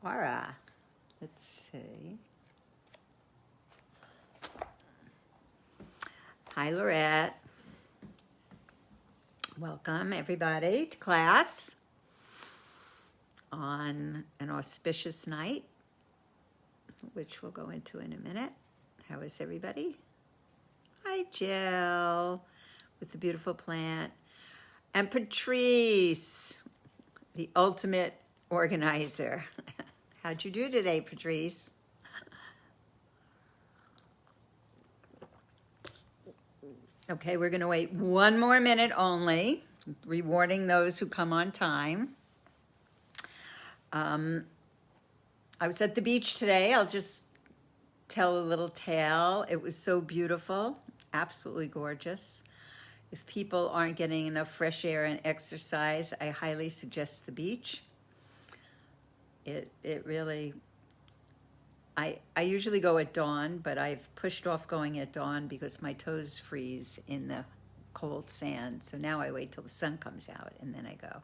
Torah. Let's see. Hi, Lorette. Welcome, everybody, to class on an auspicious night, which we'll go into in a minute. How is everybody? Hi, Jill, with the beautiful plant. And Patrice, the ultimate organizer. How'd you do today, Patrice? Okay, we're going to wait 1 more minute only, rewarding those who come on time. I was at the beach today. I'll just tell a little tale. It was so beautiful, absolutely gorgeous. If people aren't getting enough fresh air and exercise, I highly suggest the beach. It really, I usually go at dawn, but I've pushed off going at dawn because my toes freeze in the cold sand. So now I wait till the sun comes out and then I go.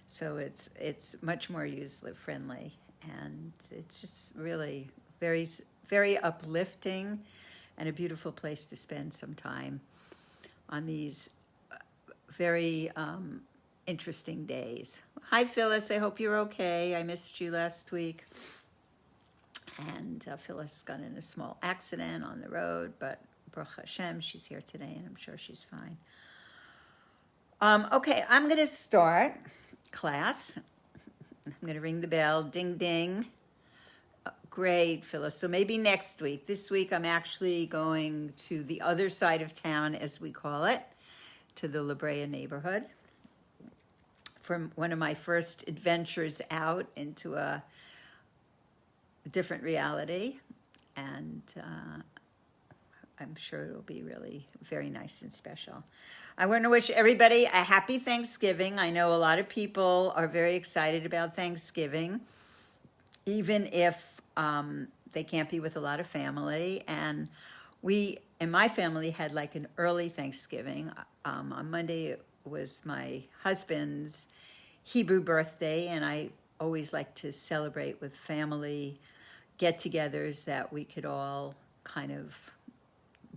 So it's much more user friendly, and it's just really very, very uplifting and a beautiful place to spend some time on these very interesting days. Hi, Phyllis. I hope you're okay. I missed you last week. And Phyllis got in a small accident on the road, but Baruch Hashem, she's here today, and I'm sure she's fine. Okay, I'm going to start class. I'm going to ring the bell. Ding, ding. Great, Phyllis. So maybe next week. This week, I'm actually going to the other side of town, as we call it, to the La Brea neighborhood, from one of my first adventures out into a different reality, and I'm sure it'll be really very nice and special. I want to wish everybody a happy Thanksgiving. I know a lot of people are very excited about Thanksgiving, even if they can't be with a lot of family. And we, in my family, had like an early Thanksgiving. On Monday was my husband's Hebrew birthday, and I always like to celebrate with family get-togethers that we could all kind of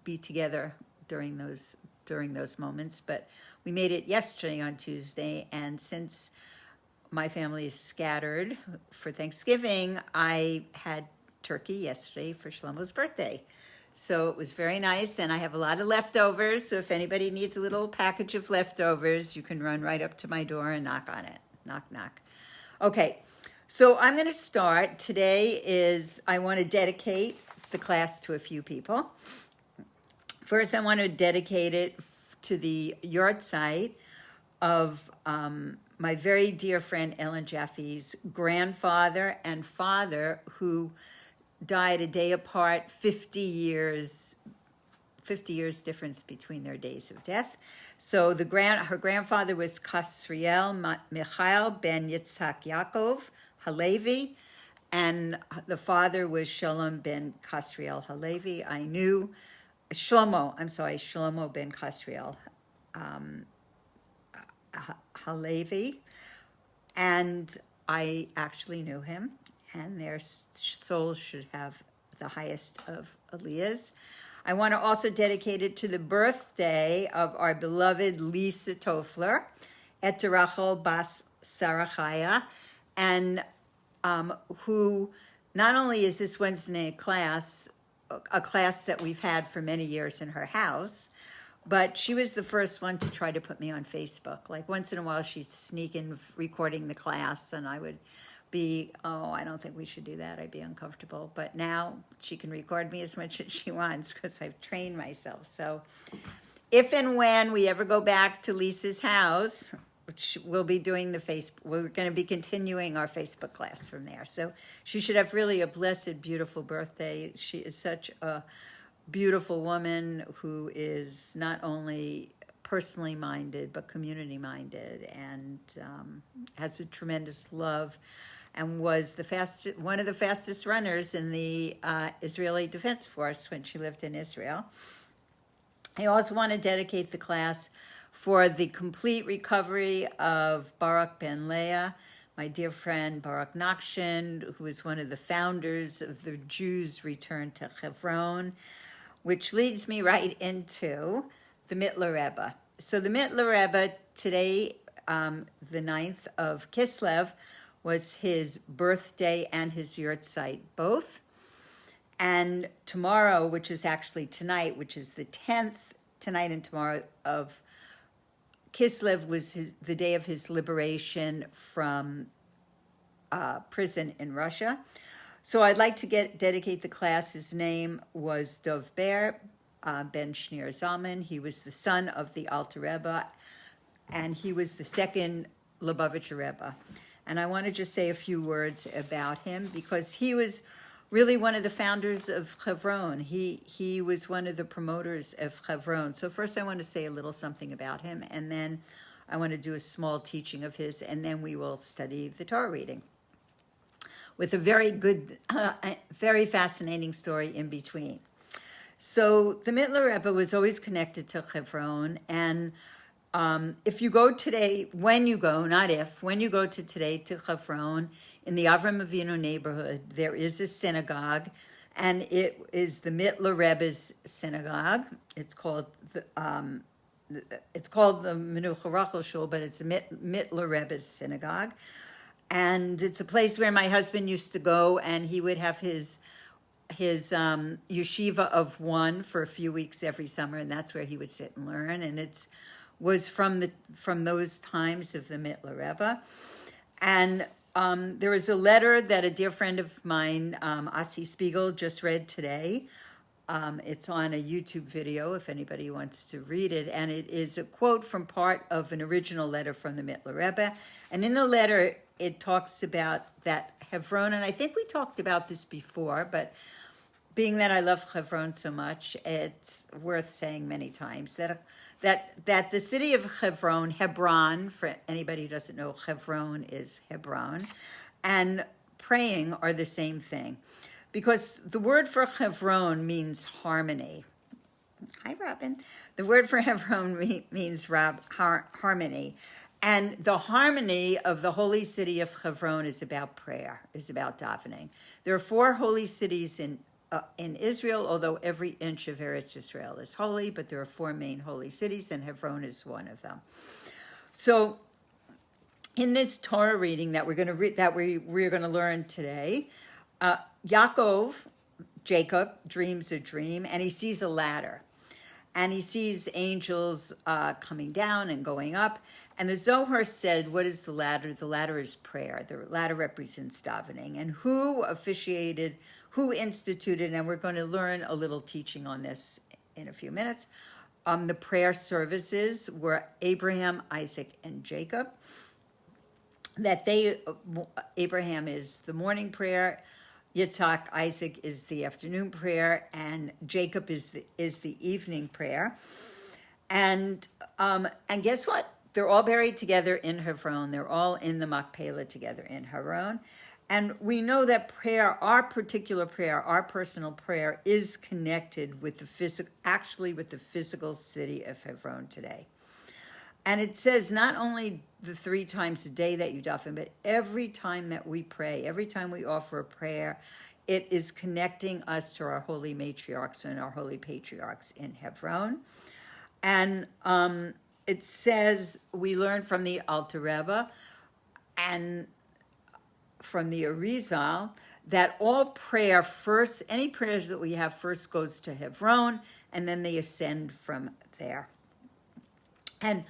be together during those moments. But we made it yesterday on Tuesday, and since my family is scattered for Thanksgiving, I had turkey yesterday for Shlomo's birthday. So it was very nice, and I have a lot of leftovers, so if anybody needs a little package of leftovers, you can run right up to my door and knock on it. Knock, knock. Okay, so I'm going to start. Today I want to dedicate the class to a few people. First, I want to dedicate it to the yahrzeit of my very dear friend Ellen Jaffe's grandfather and father, who died a day apart, 50 years difference between their days of death. So her grandfather was Kasriel Michael ben Yitzhak Yaakov Halevi, and the father was Shalom ben Kasriel Halevi. I knew Shlomo ben Kasriel Halevi, and I actually knew him, and their souls should have the highest of aliyahs. I want to also dedicate it to the birthday of our beloved Lisa Toffler, Et Rachel Bas Sarachaya, and who not only is this Wednesday night class, a class that we've had for many years in her house, but she was the first one to try to put me on Facebook. Like once in a while she'd sneak in recording the class, and I would be, I don't think we should do that. I'd be uncomfortable. But now she can record me as much as she wants because I've trained myself. So if and when we ever go back to Lisa's house, which we'll be doing we're going to be continuing our Facebook class from there. So she should have really a blessed, beautiful birthday. She is such a beautiful woman who is not only personally minded, but community minded, and has a tremendous love, and was one of the fastest runners in the Israeli Defense Force when she lived in Israel. I also want to dedicate the class for the complete recovery of Barak ben Leah, my dear friend Baruch Nachshon, who is one of the founders of the Jews' return to Hebron, which leads me right into the Mittler Rebbe. So the Mittler Rebbe today, the 9th of Kislev, was his birthday and his yahrzeit both. And tomorrow, which is actually tonight, which is the 10th, tonight and tomorrow of Kislev, was the day of his liberation from prison in Russia. So I'd like to dedicate the class. His name was Dov Ber ben Shneur Zalman. He was the son of the Alter Rebbe, and he was the second Lubavitcher Rebbe. And I want to just say a few words about him because he was really one of the founders of Hebron. He was one of the promoters of Hebron. So first I want to say a little something about him, and then I want to do a small teaching of his, and then we will study the Torah reading with a very good, very fascinating story in between. So the Mittler Rebbe was always connected to Hebron, and if you go today, when you go today to Hebron, in the Avram Avinu neighborhood, there is a synagogue, and it is the Mittler Rebbe's synagogue. It's called the Menucha Rachel Shul, but it's the Mittler Rebbe's synagogue. And it's a place where my husband used to go, and he would have his yeshiva of one for a few weeks every summer, and that's where he would sit and learn. And was from those times of the Mittler Rebbe. And there was a letter that a dear friend of mine, Asi Spiegel, just read today. It's on a YouTube video if anybody wants to read it, and it is a quote from part of an original letter from the Mittler Rebbe. And in the letter, it talks about that Hebron, and I think we talked about this before, but being that I love Hebron so much, it's worth saying many times that the city of Hebron, for anybody who doesn't know, Hebron is Hebron, and praying are the same thing. Because the word for Hebron means harmony. Hi, Robin. The word for Hebron means harmony. And the harmony of the holy city of Hebron is about prayer, is about davening. There are 4 holy cities in Israel, although every inch of Eretz Israel is holy, but there are 4 main holy cities, and Hebron is one of them. So in this Torah reading that we're going to learn today, Jacob dreams a dream, and he sees a ladder. And he sees angels coming down and going up. And the Zohar said, what is the ladder? The ladder is prayer. The ladder represents davening. And who instituted, and we're going to learn a little teaching on this in a few minutes. The prayer services were Abraham, Isaac, and Jacob. Abraham is the morning prayer, Yitzhak, Isaac is the afternoon prayer, and Jacob is the evening prayer. And guess what? They're all buried together in Hebron. They're all in the Machpelah together in Hebron. And we know that prayer, our particular prayer, our personal prayer, is connected with the physical city of Hebron today. And it says not only the 3 times a day that you daven, but every time that we pray, every time we offer a prayer, it is connecting us to our holy matriarchs and our holy patriarchs in Hebron. And it says, we learn from the Alter Rebbe and from the Arizal, that all prayer first, any prayers that we have first goes to Hebron, and then they ascend from there. And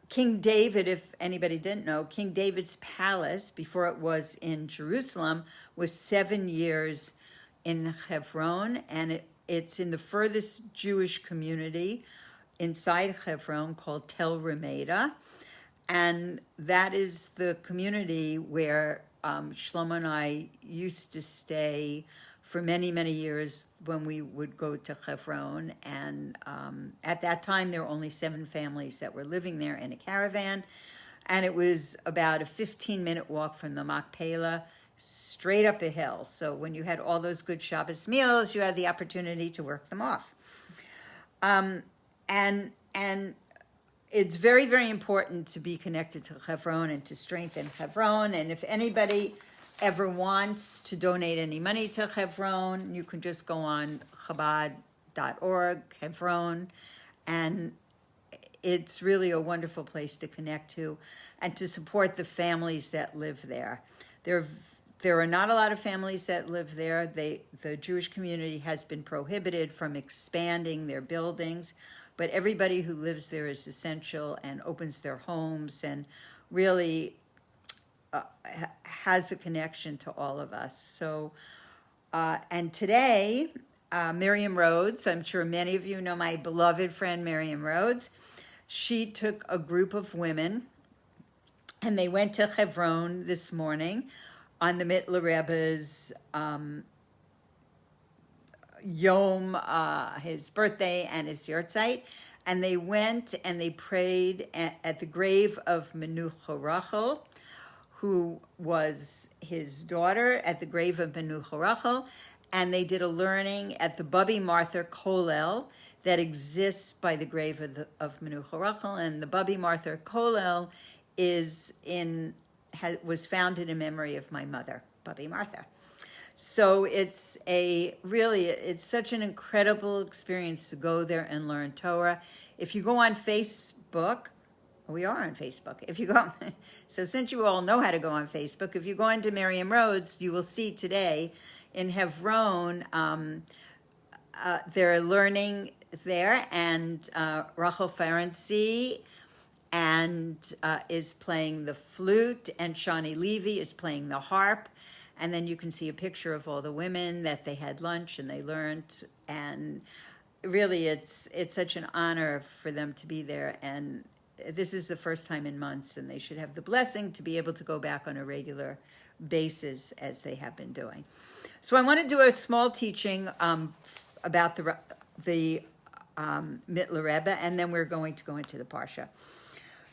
King David, if anybody didn't know, King David's palace, before it was in Jerusalem, was 7 years in Hebron, and it's in the furthest Jewish community inside Hebron called Tel Rameda. And that is the community where Shlomo and I used to stay for many, many years when we would go to Hebron. And at that time, there were only 7 families that were living there in a caravan. And it was about a 15-minute walk from the Machpelah, straight up a hill. So when you had all those good Shabbos meals, you had the opportunity to work them off. And it's very, very important to be connected to Hebron and to strengthen Hebron. And if anybody ever wants to donate any money to Hebron, you can just go on Chabad.org, Hebron, and it's really a wonderful place to connect to and to support the families that live there. There are not a lot of families that live there. The Jewish community has been prohibited from expanding their buildings, but everybody who lives there is essential and opens their homes and really has a connection to all of us. So, and today, Miriam Rhodes, I'm sure many of you know my beloved friend Miriam Rhodes. She took a group of women and they went to Hebron this morning on the Mittler Rebbe's Yom, his birthday and his Yortzeit. And they went and they prayed at the grave of Menucha Rachel, who was his daughter, at the grave of Menucha Rachel. And they did a learning at the Bubby Martha Kollel that exists by the grave of Menucha Rachel. And the Bubby Martha Kollel was founded in memory of my mother, Bubby Martha. So it's such an incredible experience to go there and learn Torah. If you go on Facebook, we are on Facebook. If you go, so since you all know how to go on Facebook, if you go into Miriam Rhodes, you will see today in Hebron, they're learning there, and Rachel Ferenczi is playing the flute, and Shawnee Levy is playing the harp. And then you can see a picture of all the women that they had lunch and they learned. And really, it's such an honor for them to be there. And this is the first time in months, and they should have the blessing to be able to go back on a regular basis as they have been doing. So I want to do a small teaching about the Mittler Rebbe, and then we're going to go into the Parsha.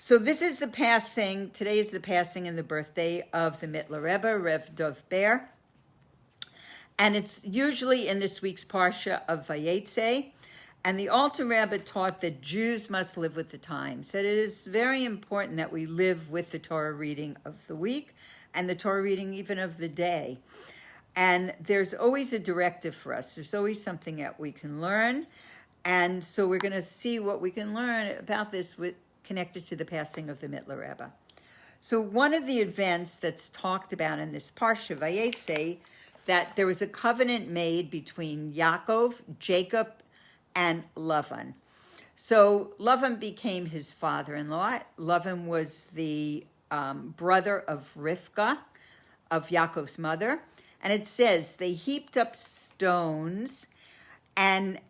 So this is the passing, today is the passing and the birthday of the Mittler Rebbe, Rev Dov Ber. And it's usually in this week's Parsha of Vayeitze. And the Alter Rebbe taught that Jews must live with the times, that it is very important that we live with the Torah reading of the week and the Torah reading even of the day. And there's always a directive for us. There's always something that we can learn. And so we're going to see what we can learn about this connected to the passing of the Mittler Rebbe. So one of the events that's talked about in this Parsha, Vayeitze, that there was a covenant made between Yaakov, Jacob, and Lavan. So Lavan became his father-in-law. Lavan was the brother of Rivka, of Yaakov's mother. And it says, they heaped up stones, and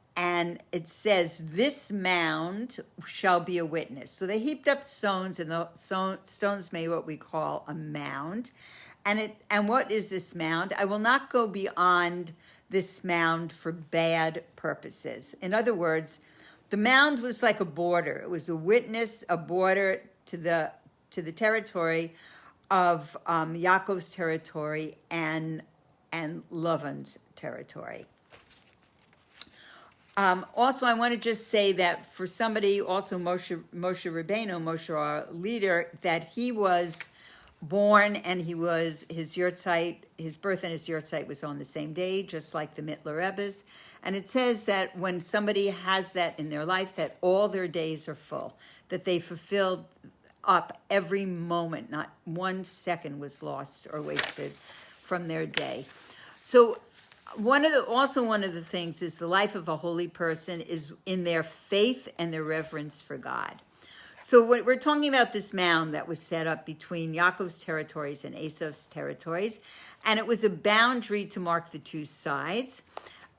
it says, this mound shall be a witness. So they heaped up stones, and the stones made what we call a mound. And what is this mound? I will not go beyond this mound for bad purposes. In other words, the mound was like a border. It was a witness, a border to the territory of Yaakov's territory and Lavan's territory. Also, I want to just say that for somebody, also Moshe Rabbeinu, Moshe our leader, that he was born and his Yortzeit, his birth and his Yortzeit was on the same day, just like the Mittler Rebbe's. And it says that when somebody has that in their life, that all their days are full, that they fulfilled up every moment, not 1 second was lost or wasted from their day. So one of the things is the life of a holy person is in their faith and their reverence for God. So we're talking about this mound that was set up between Yaakov's territories and Esav's territories, and it was a boundary to mark the two sides.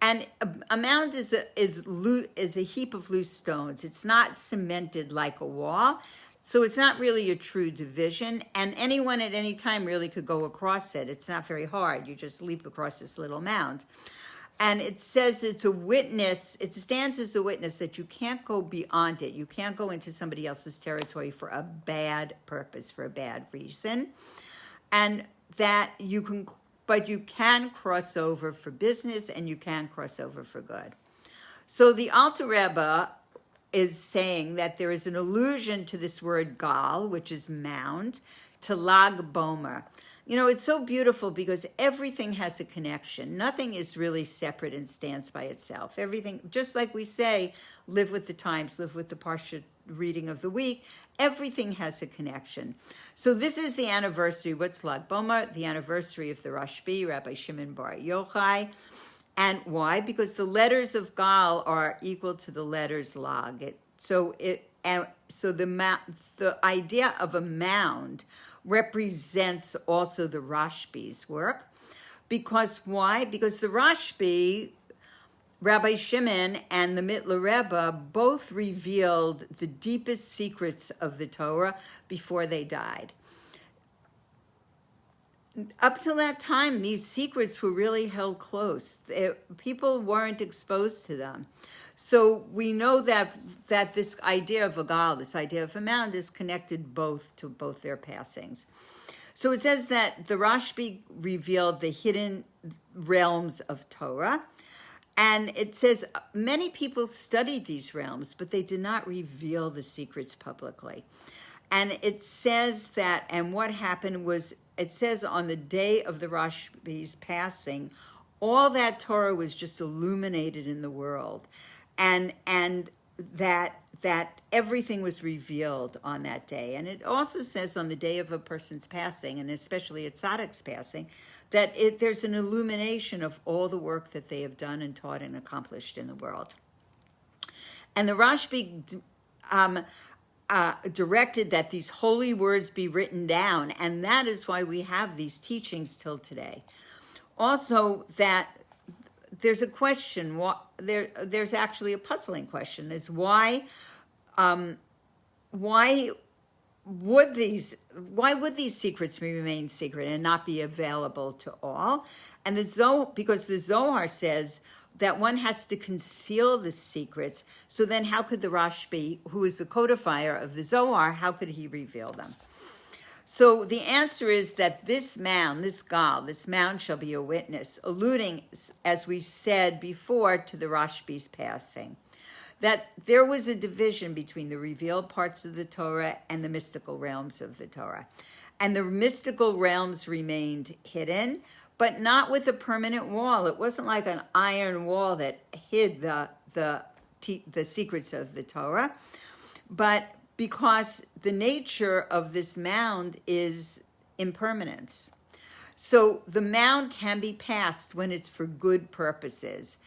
And a mound is a heap of loose stones. It's not cemented like a wall, so it's not really a true division, and anyone at any time really could go across it. It's not very hard. You just leap across this little mound. And it says it's a witness, it stands as a witness that you can't go beyond it. You can't go into somebody else's territory for a bad purpose, for a bad reason. And that you can cross over for business and you can cross over for good. So the Alter Rebbe is saying that there is an allusion to this word gal, which is mound, to lag bomer. You know, it's so beautiful because everything has a connection. Nothing is really separate and stands by itself. Everything, just like we say, live with the times, live with the parsha reading of the week, everything has a connection. So this is the anniversary. What's Lag Bomer? The anniversary of the Rashbi, Rabbi Shimon Bar Yochai. And why? Because the letters of Gal are equal to the letters Lag. So the idea of a mound represents also the Rashbi's work. Because why? Because the Rashbi, Rabbi Shimon and the Mittler Rebbe both revealed the deepest secrets of the Torah before they died. Up till that time, these secrets were really held close. People weren't exposed to them. So we know that this idea of a gal, this idea of a mound, is connected to both their passings. So it says that the Rashbi revealed the hidden realms of Torah. And it says many people studied these realms, but they did not reveal the secrets publicly. And it says that, and what happened was, it says on the day of the Rashbi's passing, all that Torah was just illuminated in the world. And that everything was revealed on that day. And it also says on the day of a person's passing, and especially a tzaddik's passing, that there's an illumination of all the work that they have done and taught and accomplished in the world. And the Rashbi directed that these holy words be written down, and that is why we have these teachings till today. Also, that there's a question, there's actually a puzzling question, is why would these secrets remain secret and not be available to all? And because the Zohar says that one has to conceal the secrets, so then how could the Rashbi, who is the codifier of the Zohar, how could he reveal them? So the answer is that this mound, this gal, this mound shall be a witness, alluding, as we said before, to the Rashbi's passing. That there was a division between the revealed parts of the Torah and the mystical realms of the Torah. And the mystical realms remained hidden, but not with a permanent wall. It wasn't like an iron wall that hid the secrets of the Torah, but because the nature of this mound is impermanence. So the mound can be passed when it's for good purposes.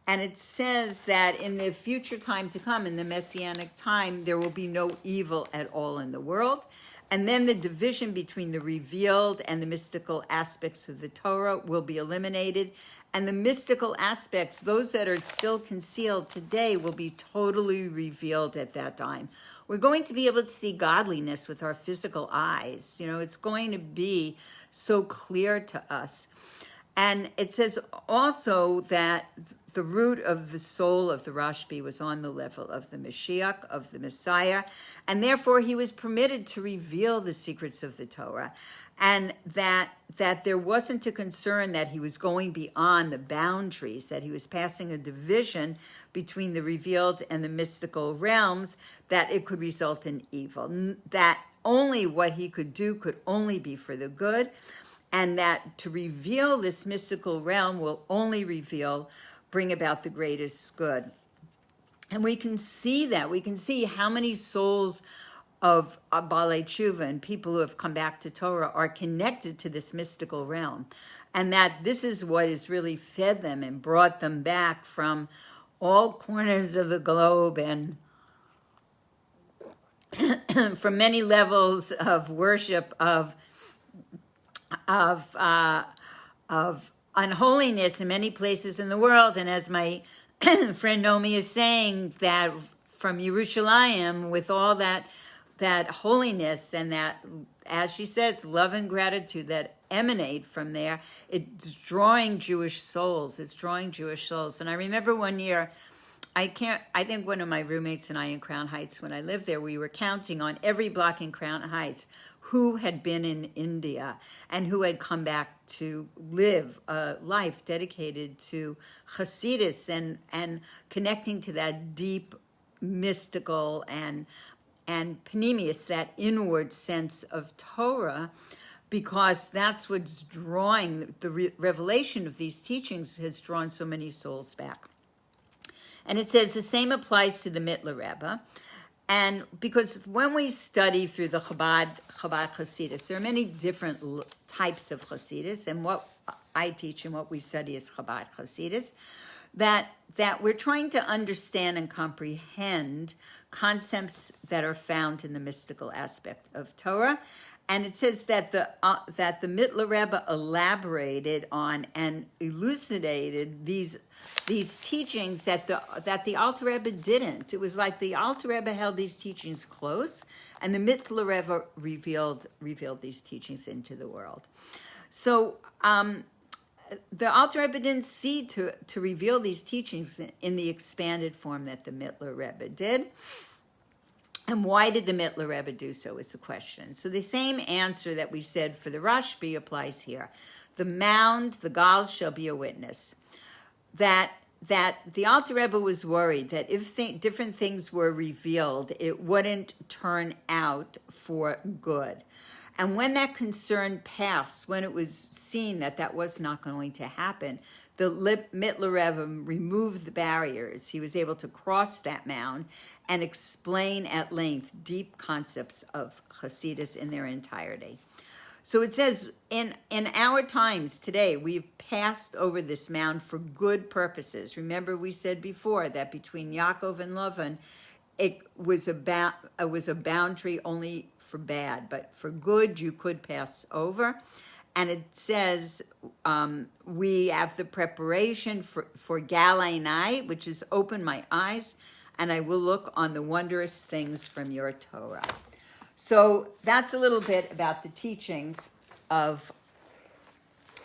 And it says that in the future time to come, in the Messianic time, there will be no evil at all in the world. And then the division between the revealed and the mystical aspects of the Torah will be eliminated. And the mystical aspects, those that are still concealed today, will be totally revealed at that time. We're going to be able to see godliness with our physical eyes. You know, it's going to be so clear to us. And it says also that the root of the soul of the Rashbi was on the level of the Mashiach, of the Messiah, and therefore he was permitted to reveal the secrets of the Torah, and that there wasn't a concern that he was going beyond the boundaries, that he was passing a division between the revealed and the mystical realms, that it could result in evil, that only what he could do could only be for the good, and that to reveal this mystical realm will only bring about the greatest good. And we can see that. We can see how many souls of Balei Tshuva and people who have come back to Torah are connected to this mystical realm. And that this is what has really fed them and brought them back from all corners of the globe and from many levels of worship, of unholiness in many places in the world. And as my friend Nomi is saying, that from Yerushalayim, with all that holiness and that, as she says, love and gratitude that emanate from there, it's drawing Jewish souls. It's drawing Jewish souls. And I remember one year, I think one of my roommates and I in Crown Heights, when I lived there, we were counting on every block in Crown Heights who had been in India and who had come back to live a life dedicated to Hasidus and connecting to that deep mystical and panemius, that inward sense of Torah, because that's what's drawing the revelation of these teachings has drawn so many souls back. And it says the same applies to the Mittler Rebbe. And because when we study through the Chabad Hasidus, there are many different types of Hasidus, and what I teach and what we study is Chabad Hasidus, that we're trying to understand and comprehend concepts that are found in the mystical aspect of Torah. And it says that the Mittler Rebbe elaborated on and elucidated these teachings that the Alter Rebbe didn't. It was like the Alter Rebbe held these teachings close, and the Mittler Rebbe revealed these teachings into the world. So the Alter Rebbe didn't see to reveal these teachings in the expanded form that the Mittler Rebbe did. And why did the Mittler Rebbe do so is the question. So the same answer that we said for the Rashbi applies here. The mound, the gal shall be a witness. That the Alter Rebbe was worried that if different things were revealed, it wouldn't turn out for good. And when that concern passed, when it was seen that was not going to happen, the Mittler Rebbe removed the barriers. He was able to cross that mound and explain at length deep concepts of Hasidus in their entirety. So it says, in our times today, we've passed over this mound for good purposes. Remember, we said before that between Yaakov and Lavan, it was a boundary only for bad, but for good you could pass over. And it says we have the preparation for Galei Nai, which is open my eyes, and I will look on the wondrous things from your Torah. So that's a little bit about the teachings of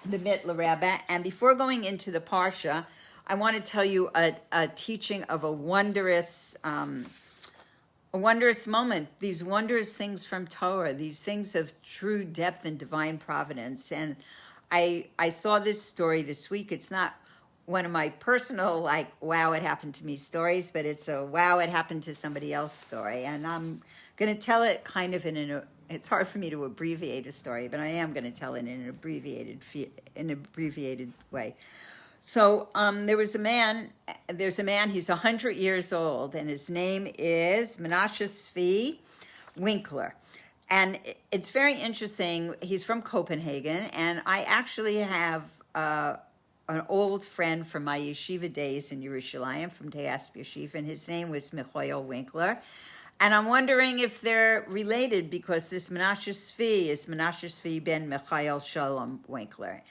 the Mittler Rebbe. And before going into the Parsha, I want to tell you a teaching of a wondrous moment, these wondrous things from Torah, these things of true depth and divine providence. And I saw this story this week. It's not one of my personal, wow, it happened to me stories, but it's a wow, it happened to somebody else story. And I'm going to tell it kind of it's hard for me to abbreviate a story, but I am going to tell it in an abbreviated way. So there's a man, he's 100 years old, and his name is Menashe Tzvi Winkler. And it's very interesting. He's from Copenhagen, and I actually have an old friend from my yeshiva days in Yerushalayim, from Teasp Yeshiva, and his name was Michael Winkler. And I'm wondering if they're related, because this Menashe Tzvi is Menashe Tzvi ben Michael Shalom Winkler.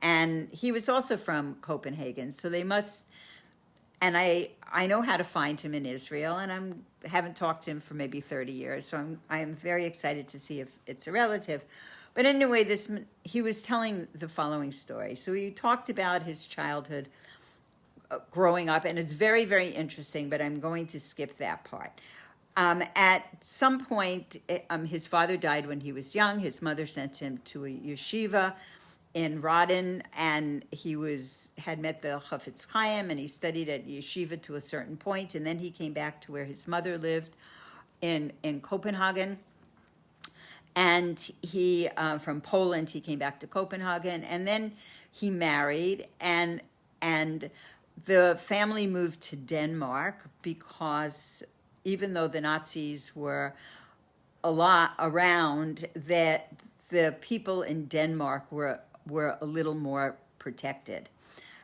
And he was also from Copenhagen, so they must, and I know how to find him in Israel, and I haven't talked to him for maybe 30 years, so I'm very excited to see if it's a relative. But anyway, he was telling the following story. So he talked about his childhood growing up, and it's very, very interesting, but I'm going to skip that part. At some point, his father died when he was young. His mother sent him to a yeshiva in Rodin, and he had met the Chafetz Chaim, and he studied at yeshiva to a certain point, and then he came back to where his mother lived in Copenhagen. And he, from Poland, he came back to Copenhagen, and then he married, and the family moved to Denmark, because even though the Nazis were a lot around, that the people in Denmark were a little more protected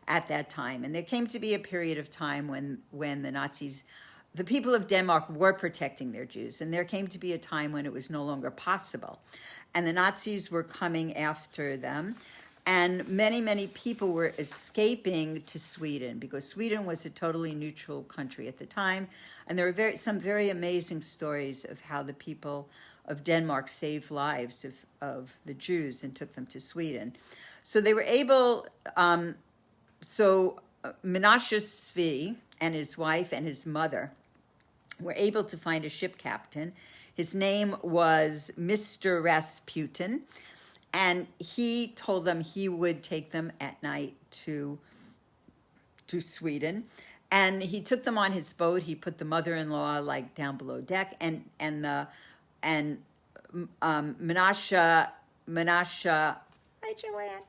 at that time. And there came to be a period of time when the Nazis, the people of Denmark were protecting their Jews, and there came to be a time when it was no longer possible. And the Nazis were coming after them, and many, many people were escaping to Sweden, because Sweden was a totally neutral country at the time. And there were some very amazing stories of how the people of Denmark saved lives of the Jews and took them to Sweden. So they were able, Menashe Tzvi and his wife and his mother were able to find a ship captain. His name was Mr. Rasputin, and he told them he would take them at night to Sweden. And he took them on his boat. He put the mother-in-law like down below deck, and Menashe, hi Joanne,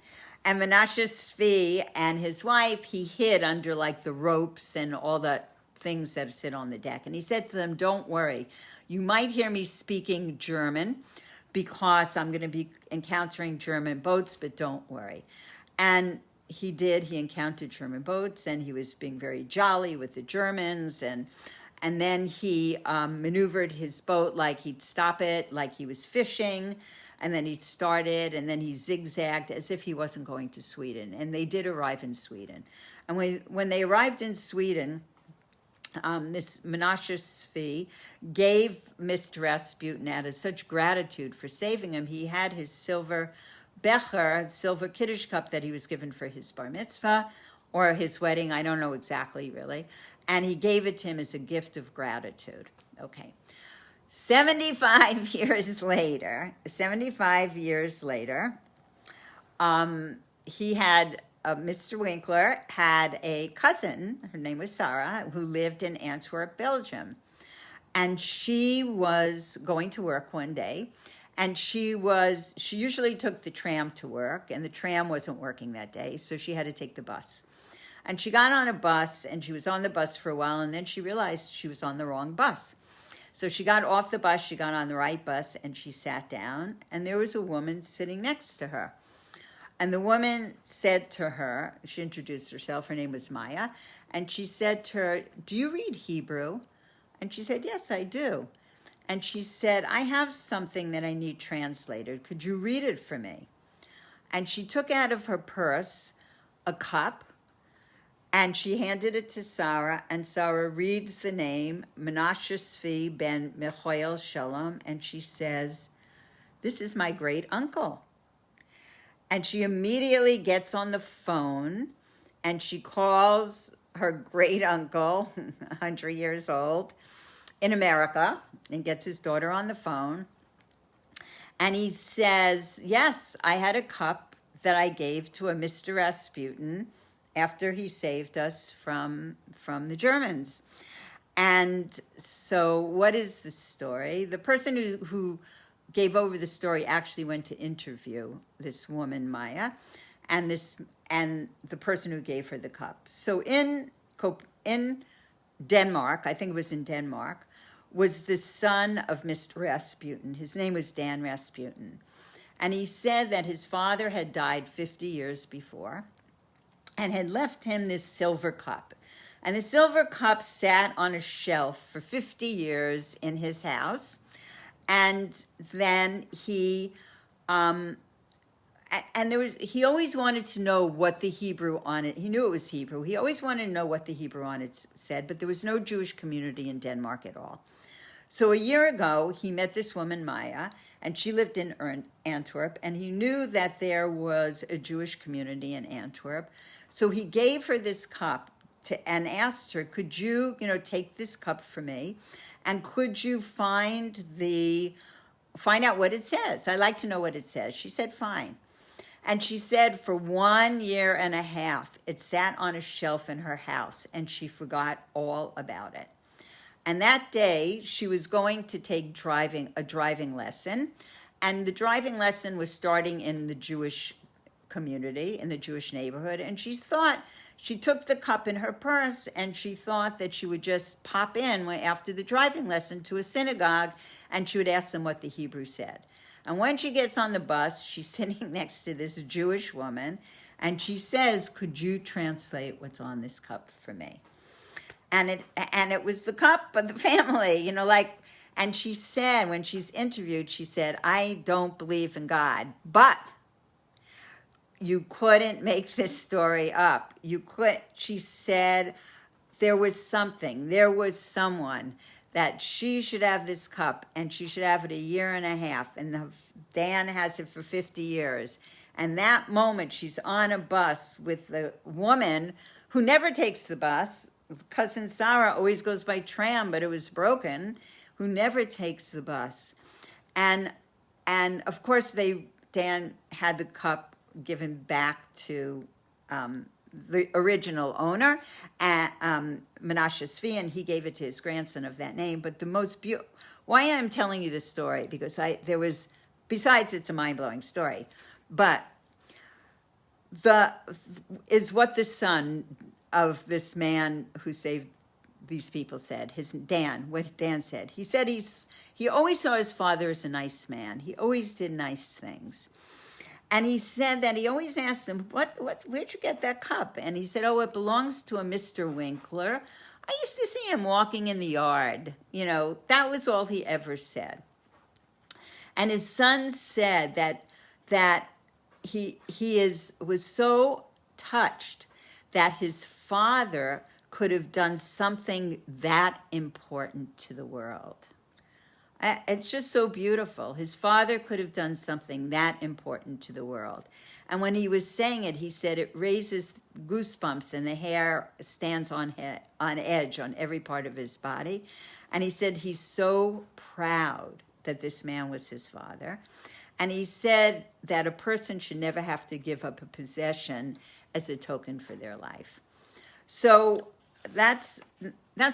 and Menashe Tzvi and his wife, he hid under like the ropes and all the things that sit on the deck. And he said to them, "Don't worry, you might hear me speaking German because I'm going to be encountering German boats, but don't worry." And he did. He encountered German boats, and he was being very jolly with the Germans, and then he maneuvered his boat like he'd stop it, like he was fishing, and then he'd start it, and then he zigzagged as if he wasn't going to Sweden. And they did arrive in Sweden. And when they arrived in Sweden, this Menashe Tzvi gave Mr. Rasputin, out of such gratitude for saving him, he had his silver becher, silver Kiddush cup that he was given for his bar mitzvah or his wedding, I don't know exactly really, and he gave it to him as a gift of gratitude. Okay, 75 years later, he had, Mr. Winkler had a cousin, her name was Sarah, who lived in Antwerp, Belgium. And she was going to work one day, and she usually took the tram to work, and the tram wasn't working that day, so she had to take the bus. And she got on a bus, and she was on the bus for a while, and then she realized she was on the wrong bus. So she got off the bus, she got on the right bus, and she sat down, and there was a woman sitting next to her. And the woman said to her, she introduced herself, her name was Maya, and she said to her, "Do you read Hebrew?" And she said, "Yes, I do." And she said, "I have something that I need translated. Could you read it for me?" And she took out of her purse a cup, and she handed it to Sarah, and Sarah reads the name, Menashe Tzvi ben Michael Shalom, and she says, "This is my great uncle." And she immediately gets on the phone, and she calls her great uncle, 100 years old, in America, and gets his daughter on the phone. And he says, "Yes, I had a cup that I gave to a Mr. Rasputin after he saved us from the Germans." And so what is the story? The person who gave over the story actually went to interview this woman, Maya, and the person who gave her the cup. So in Denmark, I think it was in Denmark, was the son of Mr. Rasputin. His name was Dan Rasputin. And he said that his father had died 50 years before and had left him this silver cup. And the silver cup sat on a shelf for 50 years in his house. And then he always wanted to know what the Hebrew on it, he knew it was Hebrew. He always wanted to know what the Hebrew on it said, but there was no Jewish community in Denmark at all. So a year ago, he met this woman, Maya, and she lived in Antwerp, and he knew that there was a Jewish community in Antwerp. So he gave her this cup and asked her, "Could you, take this cup for me? And could you find out what it says? I'd like to know what it says." She said, "Fine." And she said for 1 year and a half, it sat on a shelf in her house, and she forgot all about it. And that day, she was going to take a driving lesson, and the driving lesson was starting in the Jewish community, in the Jewish neighborhood, and she took the cup in her purse, and she thought that she would just pop in after the driving lesson to a synagogue, and she would ask them what the Hebrew said. And when she gets on the bus, she's sitting next to this Jewish woman, and she says, "Could you translate what's on this cup for me?" And it was the cup of the family, and she said, when she's interviewed, she said, "I don't believe in God, but you couldn't make this story up. She said, there was someone that she should have this cup, and she should have it a year and a half, and Dan has it for 50 years. And that moment, she's on a bus with the woman who never takes the bus. Cousin Sarah always goes by tram, but it was broken, who never takes the bus. And of course, Dan had the cup given back to the original owner, Menashe Tzvi, and he gave it to his grandson of that name. But the most beautiful, why I'm telling you this story, because besides it's a mind-blowing story, but is what the son of this man who saved these people said, what Dan said. He said he always saw his father as a nice man. He always did nice things. And he said that he always asked him, where'd you get that cup? And he said, oh, it belongs to a Mr. Winkler. I used to see him walking in the yard. That was all he ever said. And his son said that he was so touched that his father could have done something that important to the world. It's just so beautiful. His father could have done something that important to the world. And when he was saying it, he said it raises goosebumps and the hair stands on edge on every part of his body. And he said he's so proud that this man was his father. And he said that a person should never have to give up a possession as a token for their life. So that's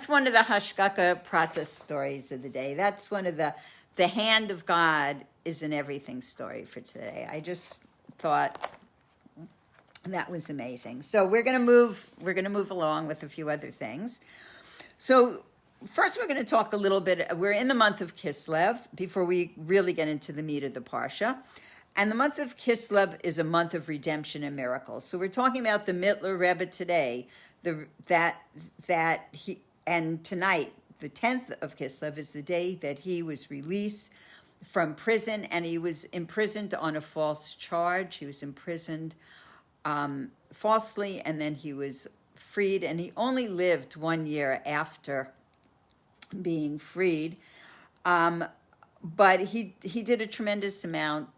one of the Hashgacha Prata stories of the day. That's one of the hand of God is in everything story for today. I just thought that was amazing. So we're gonna move along with a few other things. So first we're gonna talk a little bit, we're in the month of Kislev before we really get into the meat of the Parsha. And the month of Kislev is a month of redemption and miracles. So we're talking about the Mittler Rebbe today, and tonight, the 10th of Kislev, is the day that he was released from prison, and he was imprisoned on a false charge. He was imprisoned falsely, and then he was freed, and he only lived 1 year after being freed. But he did a tremendous amount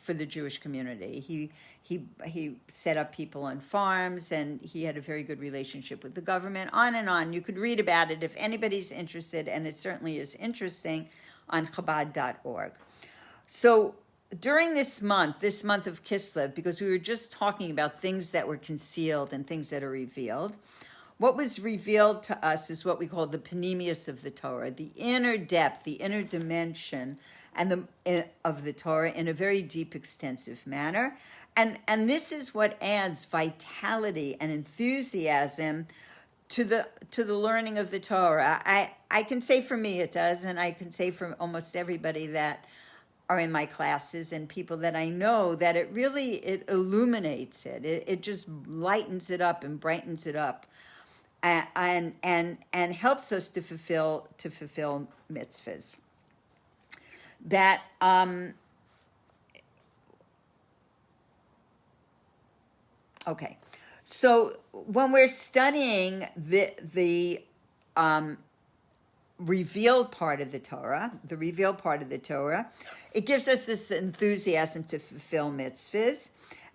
for the Jewish community. He set up people on farms, and he had a very good relationship with the government, on and on. You could read about it if anybody's interested, and it certainly is interesting, on Chabad.org. So during this month of Kislev, because we were just talking about things that were concealed and things that are revealed, what was revealed to us is what we call the panemius of the Torah, the inner depth, the inner dimension of the Torah in a very deep, extensive manner. And this is what adds vitality and enthusiasm to the learning of the Torah. I can say for me it does, and I can say for almost everybody that are in my classes and people that I know, that it illuminates it. It just lightens it up and brightens it up. And helps us to fulfill mitzvahs. That okay. So when we're studying the revealed part of the Torah, it gives us this enthusiasm to fulfill mitzvahs.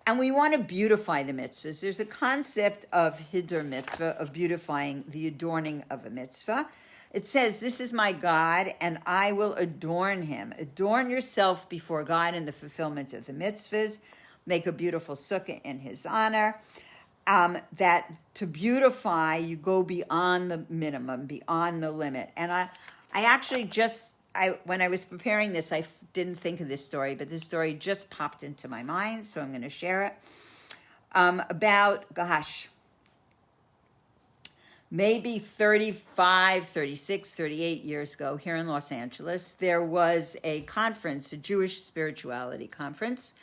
And we want to beautify the mitzvahs. There's a concept of hidur mitzvah, of beautifying the adorning of a mitzvah. It says, this is my God, and I will adorn him. Adorn yourself before God in the fulfillment of the mitzvahs. Make a beautiful sukkah in his honor. That to beautify, you go beyond the minimum, beyond the limit. And I actually when I was preparing this, I didn't think of this story, but this story just popped into my mind, so I'm going to share it. About, maybe 35, 36, 38 years ago here in Los Angeles, there was a conference, a Jewish spirituality conference,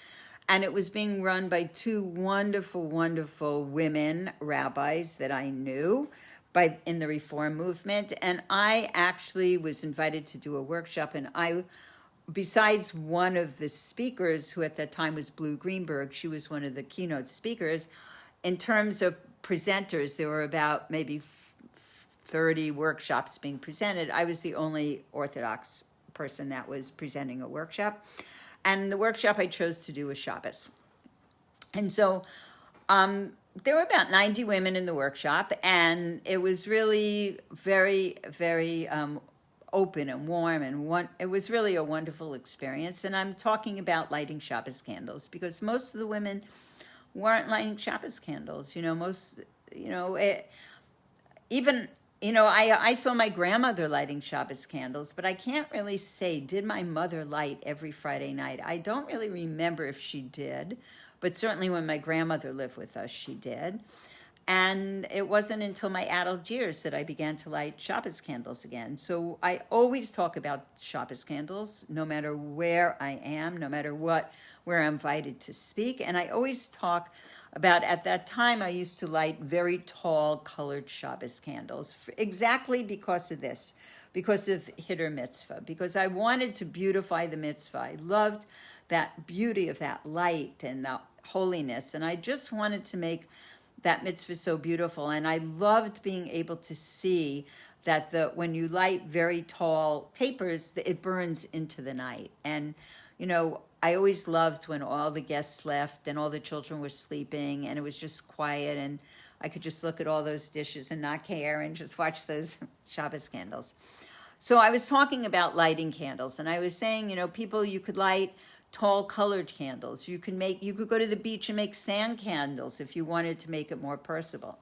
and it was being run by two wonderful, wonderful women rabbis that I knew in the Reform movement. And I actually was invited to do a workshop, and besides one of the speakers, who at that time was Blue Greenberg, she was one of the keynote speakers. In terms of presenters, there were about maybe 30 workshops being presented. I was the only Orthodox person that was presenting a workshop. And the workshop I chose to do was Shabbos. And so there were about 90 women in the workshop, and it was really very, very open and warm, and it was really a wonderful experience. And I'm talking about lighting Shabbos candles, because most of the women weren't lighting Shabbos candles. Most, even, I saw my grandmother lighting Shabbos candles, but I can't really say, did my mother light every Friday night? I don't really remember if she did, but certainly when my grandmother lived with us, she did. And it wasn't until my adult years that I began to light Shabbos candles again. So I always talk about Shabbos candles, no matter where I am, no matter where I'm invited to speak. And I always talk about, at that time, I used to light very tall colored Shabbos candles, exactly because of this, because of Hiddur Mitzvah, because I wanted to beautify the mitzvah. I loved that beauty of that light and the holiness. And I just wanted to make that mitzvah so beautiful. And I loved being able to see that when you light very tall tapers, it burns into the night. And, I always loved when all the guests left and all the children were sleeping and it was just quiet and I could just look at all those dishes and not care and just watch those Shabbos candles. So I was talking about lighting candles, and I was saying, people, you could light tall colored candles. You could go to the beach and make sand candles if you wanted to make it more personal.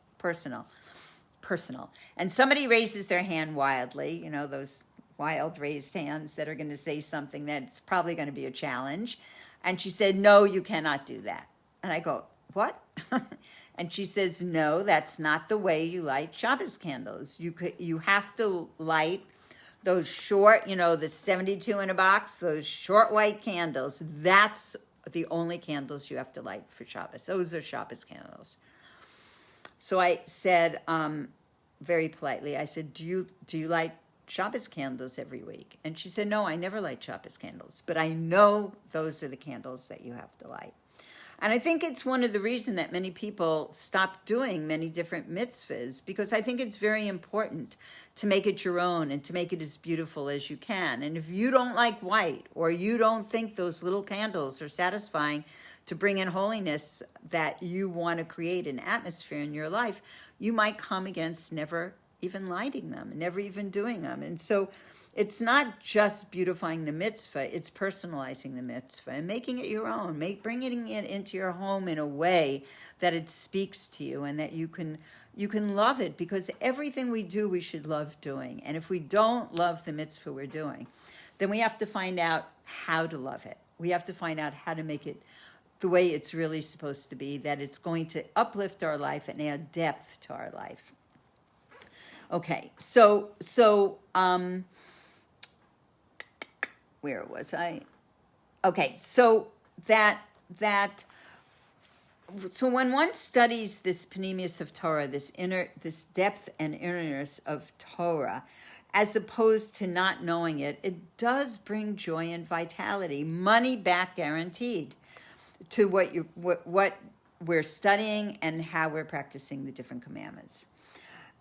And somebody raises their hand wildly, those wild raised hands that are going to say something that's probably going to be a challenge. And she said, no, you cannot do that. And I go, what? And she says, no, that's not the way you light Shabbos candles. You have to light those short, the 72 in a box, those short white candles. That's the only candles you have to light for Shabbos. Those are Shabbos candles. So I said, very politely, I said, do you light Shabbos candles every week? And she said, no, I never light Shabbos candles, but I know those are the candles that you have to light. And I think it's one of the reasons that many people stop doing many different mitzvahs, because I think it's very important to make it your own and to make it as beautiful as you can. And if you don't like white, or you don't think those little candles are satisfying to bring in holiness that you want to create an atmosphere in your life, you might come against never even lighting them, never even doing them. And so it's not just beautifying the mitzvah, it's personalizing the mitzvah and making it your own, bringing it into your home in a way that it speaks to you and that you can love it, because everything we do, we should love doing. And if we don't love the mitzvah we're doing, then we have to find out how to love it. We have to find out how to make it the way it's really supposed to be, that it's going to uplift our life and add depth to our life. Okay, so where was I? Okay, so so when one studies this panemius of Torah, this depth and innerness of Torah, as opposed to not knowing it, it does bring joy and vitality, money back guaranteed, to what we're studying and how we're practicing the different commandments.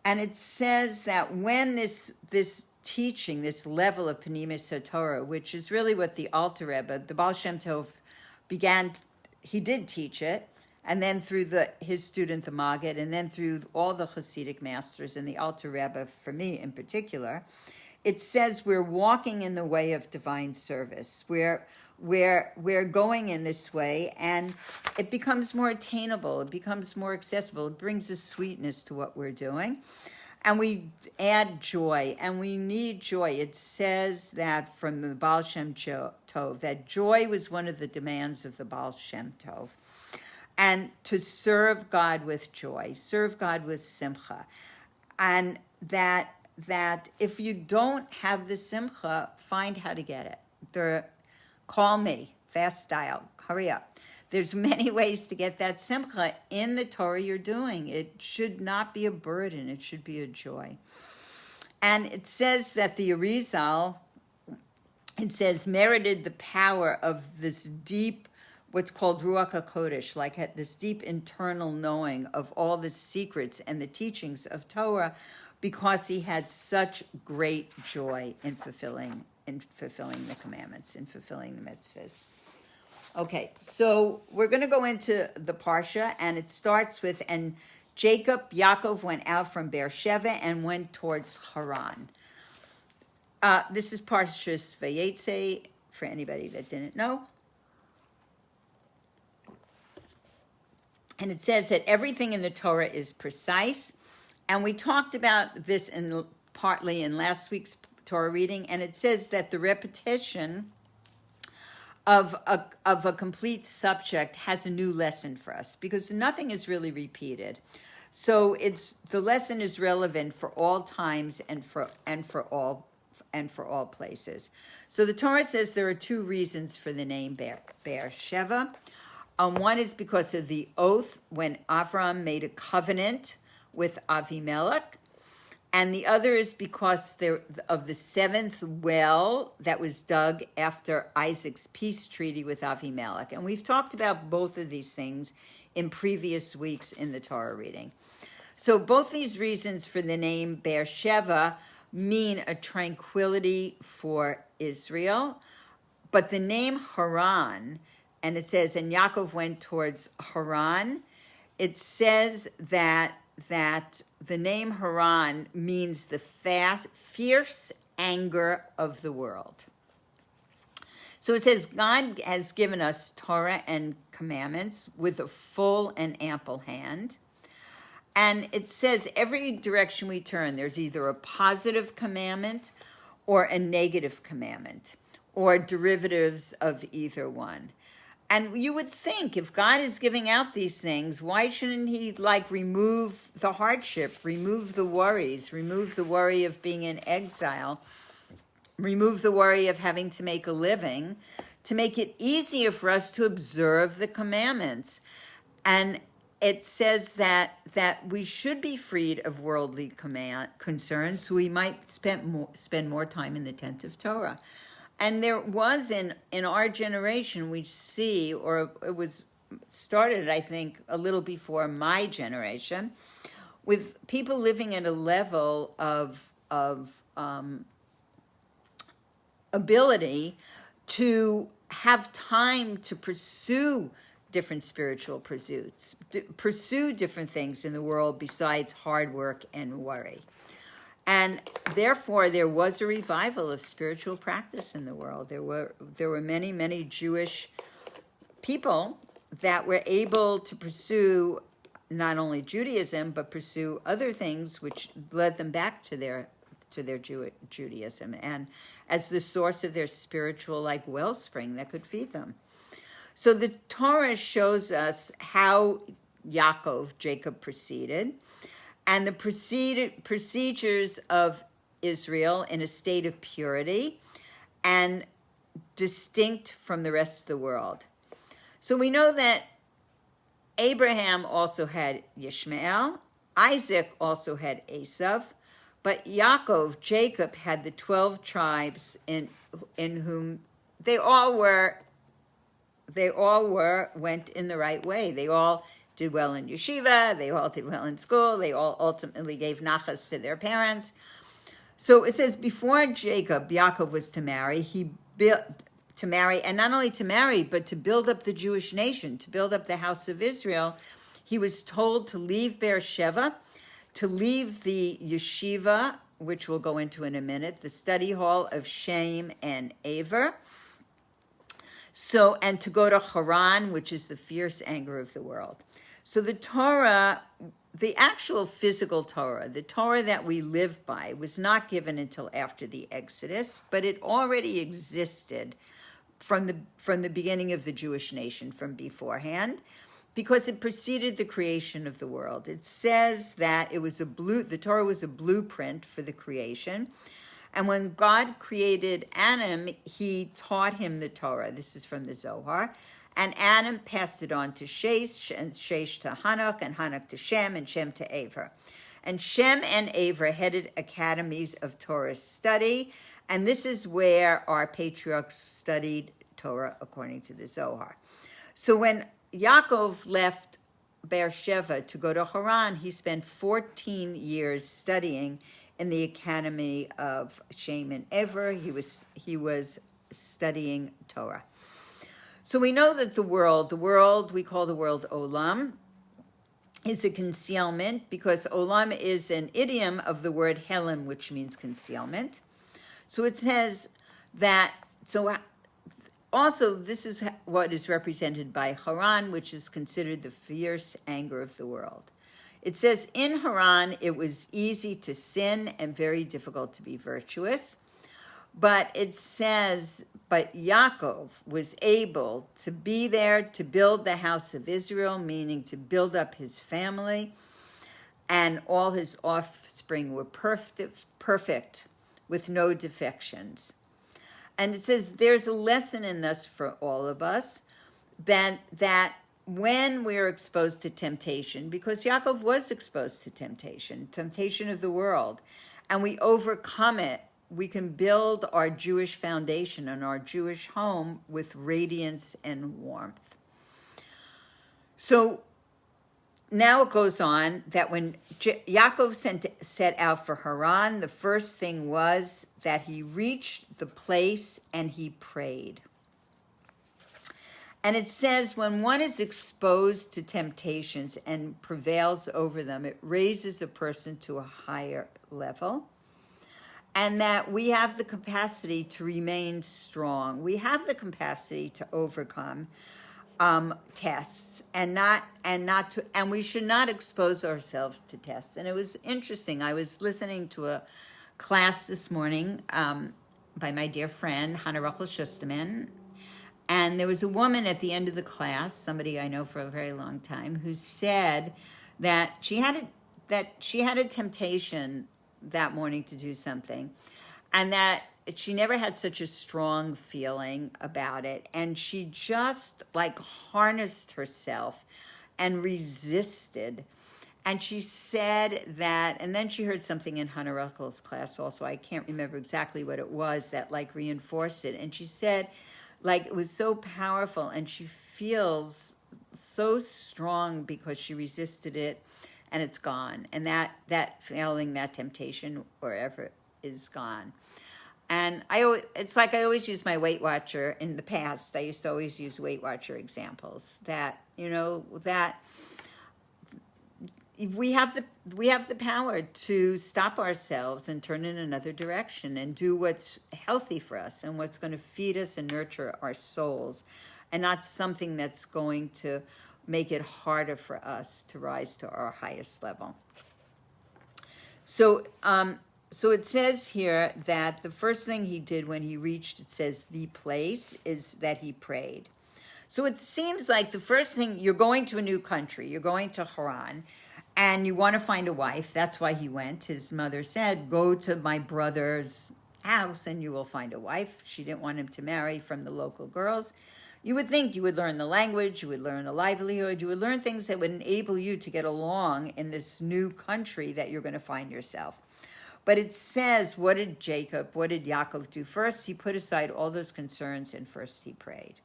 And it says that when this teaching, this level of panemius Torah, which is really what the Alter Rebbe, the Baal Shem Tov, he did teach it, and then through his student, the Maggid, and then through all the Hasidic masters and the Alter Rebbe, for me in particular, it says we're walking in the way of divine service. We're going in this way, and it becomes more attainable. It becomes more accessible. It brings a sweetness to what we're doing. And we add joy, and we need joy. It says that from the Baal Shem Tov, that joy was one of the demands of the Baal Shem Tov. And to serve God with joy, serve God with simcha. And that if you don't have the simcha, find how to get it. Call me, fast dial, hurry up. There's many ways to get that simcha in the Torah you're doing. It should not be a burden. It should be a joy. And it says that the Arizal, merited the power of this deep, what's called Ruach HaKodesh, like this deep internal knowing of all the secrets and the teachings of Torah, because he had such great joy in fulfilling the commandments, in fulfilling the mitzvahs. Okay, so we're going to go into the Parsha, and it starts with, and Yaakov went out from Beersheba and went towards Haran. This is Parshas Vayeitze, for anybody that didn't know. And it says that everything in the Torah is precise. And we talked about this partly in last week's Torah reading. And it says that the repetition of a complete subject has a new lesson for us, because nothing is really repeated. So the lesson is relevant for all times and for all places. So the Torah says there are two reasons for the name Beersheba. One is because of the oath when Avram made a covenant with Avimelech, and the other is because of the seventh well that was dug after Isaac's peace treaty with Avimelech. And we've talked about both of these things in previous weeks in the Torah reading. So both these reasons for the name Beersheba mean a tranquility for Israel. But the name Haran, and it says, and Yaakov went towards Haran, it says that the name Haran means the fierce anger of the world. So it says God has given us Torah and commandments with a full and ample hand. And it says every direction we turn, there's either a positive commandment or a negative commandment, or derivatives of either one. And you would think if God is giving out these things, why shouldn't he remove the hardship, remove the worries, remove the worry of being in exile, remove the worry of having to make a living, to make it easier for us to observe the commandments? And it says that we should be freed of worldly concerns, so we might spend more time in the tent of Torah. And there was in our generation, we see, or it was started, I think, a little before my generation, with people living at a level of ability to have time to pursue different spiritual pursuits, pursue different things in the world besides hard work and worry. And therefore, there was a revival of spiritual practice in the world. There were many, many Jewish people that were able to pursue not only Judaism, but pursue other things which led them back to their Judaism, and as the source of their spiritual wellspring that could feed them. So the Torah shows us how Jacob proceeded, and the procedures of Israel in a state of purity and distinct from the rest of the world. So we know that Abraham also had Ishmael, Isaac also had Esav, but Jacob had the 12 tribes in whom they all went in the right way. They all did well in yeshiva, they all did well in school, they all ultimately gave nachas to their parents. So it says before Yaakov was to marry, and not only to marry, but to build up the Jewish nation, to build up the house of Israel, he was told to leave Beersheba, to leave the yeshiva, which we'll go into in a minute, the study hall of Shem and Aver, and to go to Haran, which is the fierce anger of the world. So the Torah, the actual physical Torah, the Torah that we live by, was not given until after the Exodus, but it already existed from the beginning of the Jewish nation, from beforehand, because it preceded the creation of the world. It says that the Torah was a blueprint for the creation. And when God created Adam, he taught him the Torah. This is from the Zohar. And Adam passed it on to Shesh, and Shesh to Hanok, and Hanok to Shem, and Shem to Aver. And Shem and Aver headed academies of Torah study, and this is where our patriarchs studied Torah according to the Zohar. So when Yaakov left Beersheba to go to Haran, he spent 14 years studying in the academy of Shem and Aver. He was studying Torah. So we know that the world we call the world Olam, is a concealment, because Olam is an idiom of the word Helam, which means concealment. So it says that, also, this is what is represented by Haran, which is considered the fierce anger of the world. It says, in Haran, it was easy to sin and very difficult to be virtuous. But it says, but Yaakov was able to be there to build the house of Israel, meaning to build up his family, and all his offspring were perfect with no defections. And it says there's a lesson in this for all of us, that when we're exposed to temptation, because Yaakov was exposed to temptation of the world, and we overcome it, we can build our Jewish foundation and our Jewish home with radiance and warmth. So now it goes on that when Yaakov set out for Haran, the first thing was that he reached the place and he prayed. And it says when one is exposed to temptations and prevails over them, it raises a person to a higher level. And that we have the capacity to remain strong. We have the capacity to overcome tests, and we should not expose ourselves to tests. And it was interesting. I was listening to a class this morning by my dear friend Hannah Rachel Schusterman, and there was a woman at the end of the class, somebody I know for a very long time, who said that she had a temptation that morning to do something, and that she never had such a strong feeling about it, and she just like harnessed herself and resisted. And she said that, and then she heard something in Hannah Ruckel's class also, I can't remember exactly what it was, that like reinforced it. And she said like it was so powerful, and she feels so strong because she resisted it, and it's gone. And that feeling, that temptation, wherever, is gone. And it's like I always use my Weight Watcher in the past. I used to always use Weight Watcher examples that, that we have the power to stop ourselves and turn in another direction and do what's healthy for us and what's going to feed us and nurture our souls, and not something that's going to make it harder for us to rise to our highest level. So it says here that the first thing he did when he reached, it says, the place, is that he prayed. So it seems like the first thing, you're going to a new country, you're going to Haran, and you want to find a wife. That's why he went. His mother said, go to my brother's house and you will find a wife. She didn't want him to marry from the local girls. You would think you would learn the language, you would learn a livelihood, you would learn things that would enable you to get along in this new country that you're going to find yourself. But it says, what did Yaakov do? First, he put aside all those concerns, and first he prayed.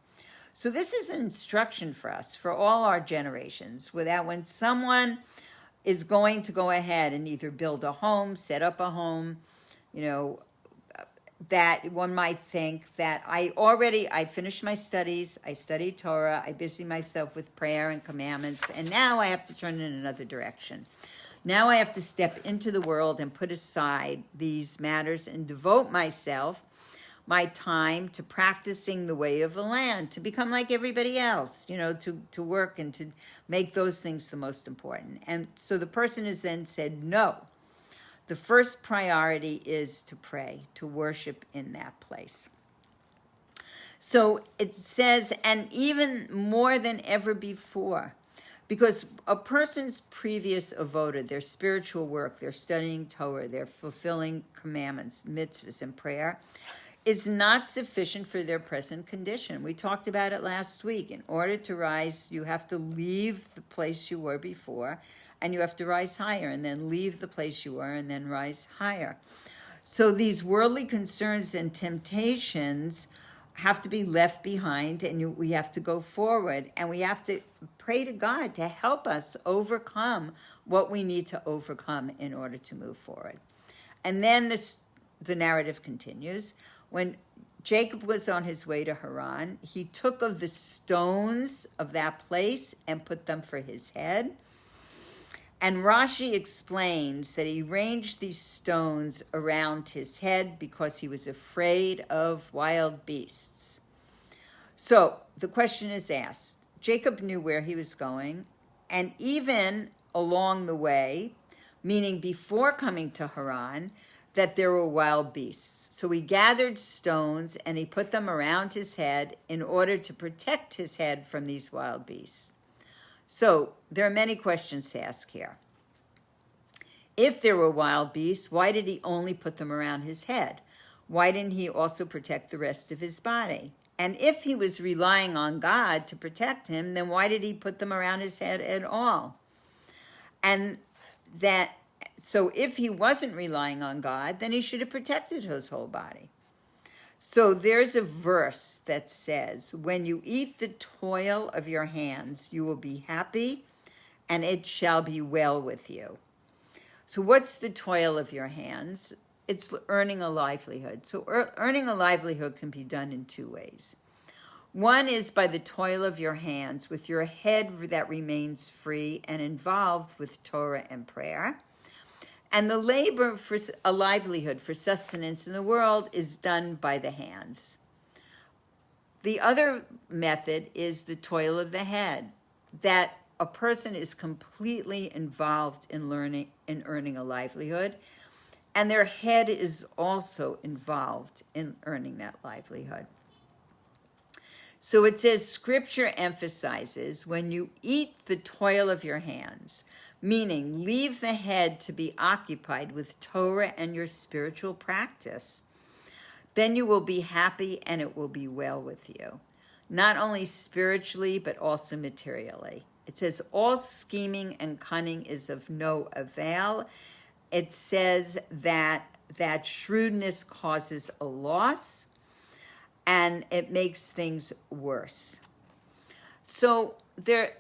So this is an instruction for us, for all our generations, that when someone is going to go ahead and either build a home, set up a home, that one might think that I finished my studies, I studied Torah, I busy myself with prayer and commandments, and now I have to turn in another direction. Now I have to step into the world and put aside these matters and devote my time to practicing the way of the land, to become like everybody else, to work and to make those things the most important. And so the person has then said, no, the first priority is to pray, to worship in that place. So it says, and even more than ever before, because a person's previous avoda, their spiritual work, their studying Torah, their fulfilling commandments, mitzvahs, and prayer, is not sufficient for their present condition. We talked about it last week. In order to rise, you have to leave the place you were before, and you have to rise higher, and then leave the place you were, and then rise higher. So these worldly concerns and temptations have to be left behind, and we have to go forward, and we have to pray to God to help us overcome what we need to overcome in order to move forward. And then the narrative continues. When Jacob was on his way to Haran, he took of the stones of that place and put them for his head. And Rashi explains that he ranged these stones around his head because he was afraid of wild beasts. So the question is asked. Jacob knew where he was going, and even along the way, meaning before coming to Haran, that there were wild beasts. So he gathered stones and he put them around his head in order to protect his head from these wild beasts. So there are many questions to ask here. If there were wild beasts, why did he only put them around his head? Why didn't he also protect the rest of his body? And if he was relying on God to protect him, then why did he put them around his head at all? So if he wasn't relying on God, then he should have protected his whole body. So there's a verse that says, when you eat the toil of your hands, you will be happy, and it shall be well with you. So what's the toil of your hands? It's earning a livelihood. So earning a livelihood can be done in two ways. One is by the toil of your hands, with your head that remains free and involved with Torah and prayer. And the labor for a livelihood, for sustenance in the world, is done by the hands. The other method is the toil of the head, that a person is completely involved in earning a livelihood, and their head is also involved in earning that livelihood. So it says, Scripture emphasizes when you eat the toil of your hands, meaning leave the head to be occupied with Torah and your spiritual practice, then you will be happy and it will be well with you, not only spiritually, but also materially. It says, all scheming and cunning is of no avail. It says that shrewdness causes a loss, and it makes things worse. So there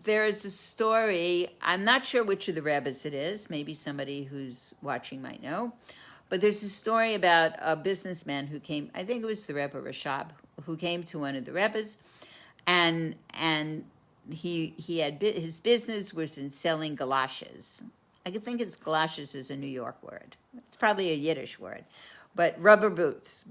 is a story. I'm not sure which of the Rebbes it is. Maybe somebody who's watching might know. But there's a story about a businessman who came, I think it was the Rebbe Rashab, who came to one of the Rebbes, and he had his business was in selling galoshes. I think it's galoshes is a New York word. It's probably a Yiddish word, but rubber boots.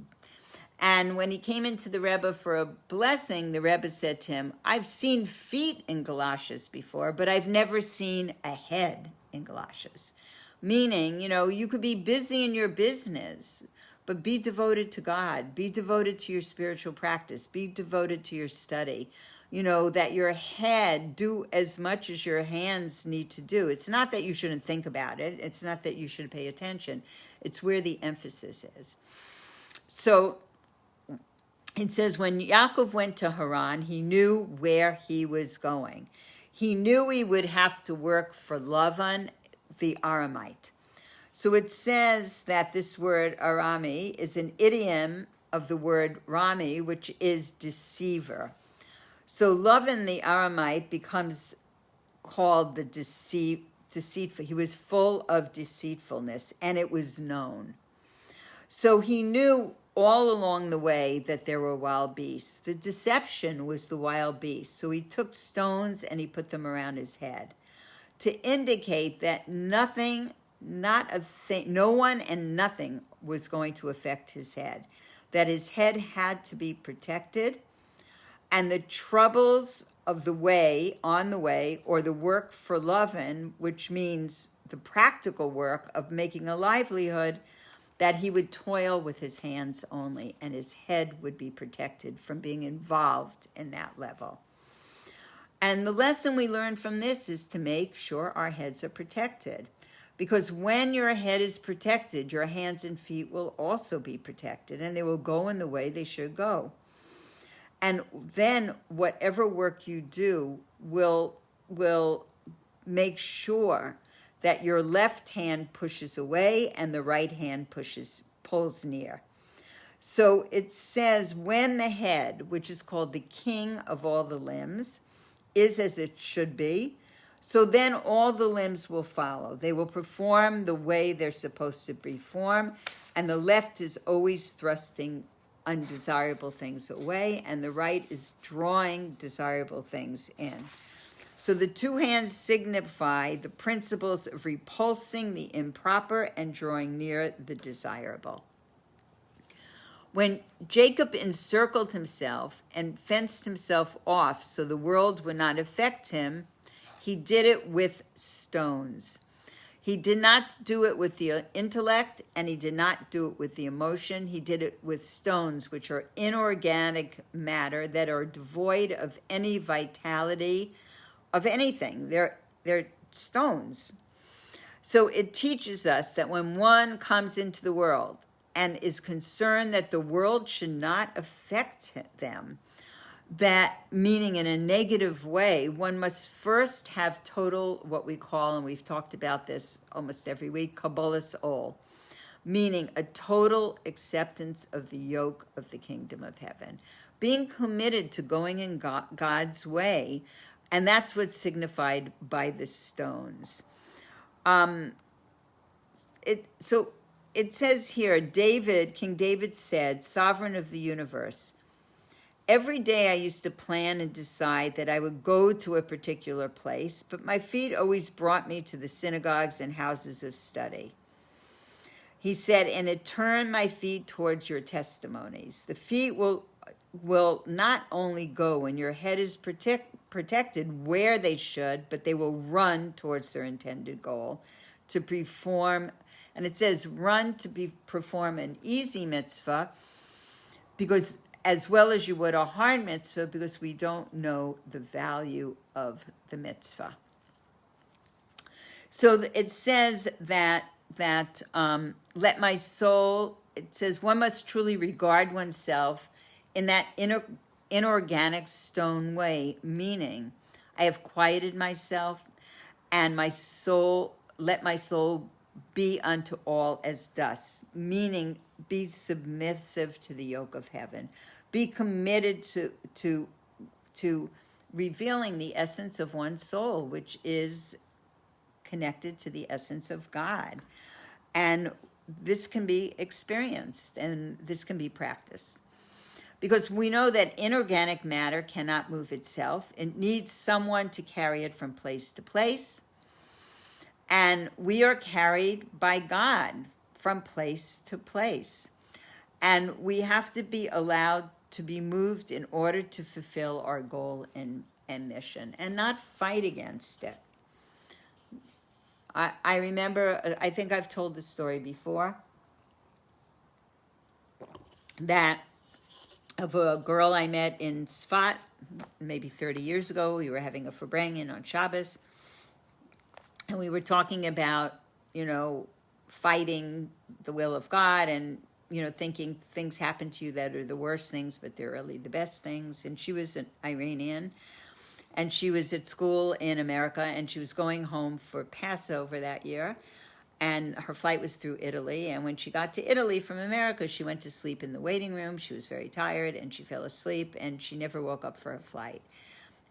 And when he came into the Rebbe for a blessing, the Rebbe said to him, I've seen feet in galoshes before, but I've never seen a head in galoshes. Meaning, you could be busy in your business, but be devoted to God. Be devoted to your spiritual practice. Be devoted to your study. That your head do as much as your hands need to do. It's not that you shouldn't think about it. It's not that you should pay attention. It's where the emphasis is. So it says, when Yaakov went to Haran, he knew where he was going. He knew he would have to work for Lavan, the Aramite. So it says that this word Arami is an idiom of the word Rami, which is deceiver. So Lavan, the Aramite, becomes called the deceitful. He was full of deceitfulness, and it was known. So he knew all along the way that there were wild beasts. The deception was the wild beasts. So he took stones and he put them around his head to indicate that nothing, not a thing, no one and nothing was going to affect his head, that his head had to be protected, and the troubles of the way, on the way, or the work for Lavan, which means the practical work of making a livelihood, that he would toil with his hands only, and his head would be protected from being involved in that level. And the lesson we learn from this is to make sure our heads are protected. Because when your head is protected, your hands and feet will also be protected, and they will go in the way they should go. And then whatever work you do will make sure that your left hand pushes away and the right hand pulls near. So it says, when the head, which is called the king of all the limbs, is as it should be, so then all the limbs will follow. They will perform the way they're supposed to perform, and the left is always thrusting undesirable things away, and the right is drawing desirable things in. So the two hands signify the principles of repulsing the improper and drawing near the desirable. When Jacob encircled himself and fenced himself off so the world would not affect him, he did it with stones. He did not do it with the intellect, and he did not do it with the emotion. He did it with stones, which are inorganic matter that are devoid of any vitality of anything. They're stones. So it teaches us that when one comes into the world and is concerned that the world should not affect them, that meaning in a negative way, one must first have total, what we call, and we've talked about this almost every week, Kabbalah's ol, meaning a total acceptance of the yoke of the kingdom of heaven, being committed to going in God's way, and that's what's signified by the stones. So it says here, King David said, sovereign of the universe, every day I used to plan and decide that I would go to a particular place, but my feet always brought me to the synagogues and houses of study. He said, and it turned my feet towards your testimonies. The feet will not only go when your head is protected where they should, but they will run towards their intended goal to perform. And it says run to perform an easy mitzvah, because as well as you would a hard mitzvah, because we don't know the value of the mitzvah. So it says that let my soul, it says one must truly regard oneself in that inorganic stone way, meaning I have quieted myself, and my soul, let my soul be unto all as dust, meaning be submissive to the yoke of heaven. Be committed to revealing the essence of one's soul, which is connected to the essence of God. And this can be experienced, and this can be practiced. Because we know that inorganic matter cannot move itself. It needs someone to carry it from place to place. And we are carried by God from place to place. And we have to be allowed to be moved in order to fulfill our goal and mission, and not fight against it. I remember, I think I've told this story before, that of a girl I met in Sfat maybe 30 years ago. We were having a Farbrengen on Shabbos, and we were talking about, fighting the will of God, and, thinking things happen to you that are the worst things, but they're really the best things. And she was an Iranian, and she was at school in America, and she was going home for Passover that year, and her flight was through Italy. And when she got to Italy from America, she went to sleep in the waiting room. She was very tired, and she fell asleep, and she never woke up for her flight.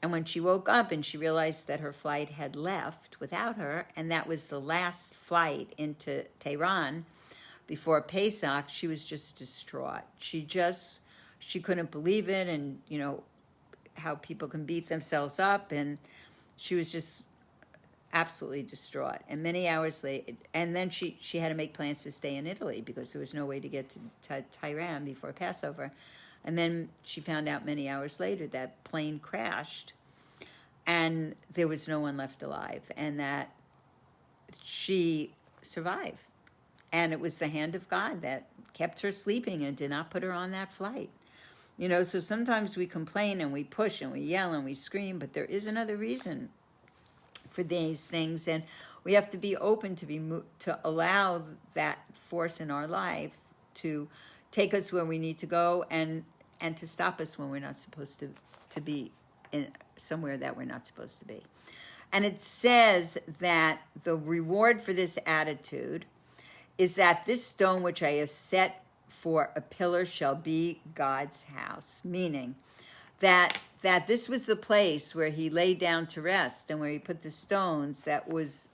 And when she woke up and she realized that her flight had left without her, and that was the last flight into Tehran before Pesach, she was just distraught. She couldn't believe it, and, how people can beat themselves up, and she was just absolutely distraught. And many hours later, and then she had to make plans to stay in Italy because there was no way to get to Tehran before Passover. And then she found out many hours later that plane crashed and there was no one left alive, and that she survived. And it was the hand of God that kept her sleeping and did not put her on that flight. So sometimes we complain and we push and we yell and we scream, but there is another reason for these things, and we have to be open to allow that force in our life to take us where we need to go, and to stop us when we're not supposed to be in somewhere that we're not supposed to be. And it says that the reward for this attitude is that this stone which I have set for a pillar shall be God's house, meaning that this was the place where he lay down to rest, and where he put the stones. That was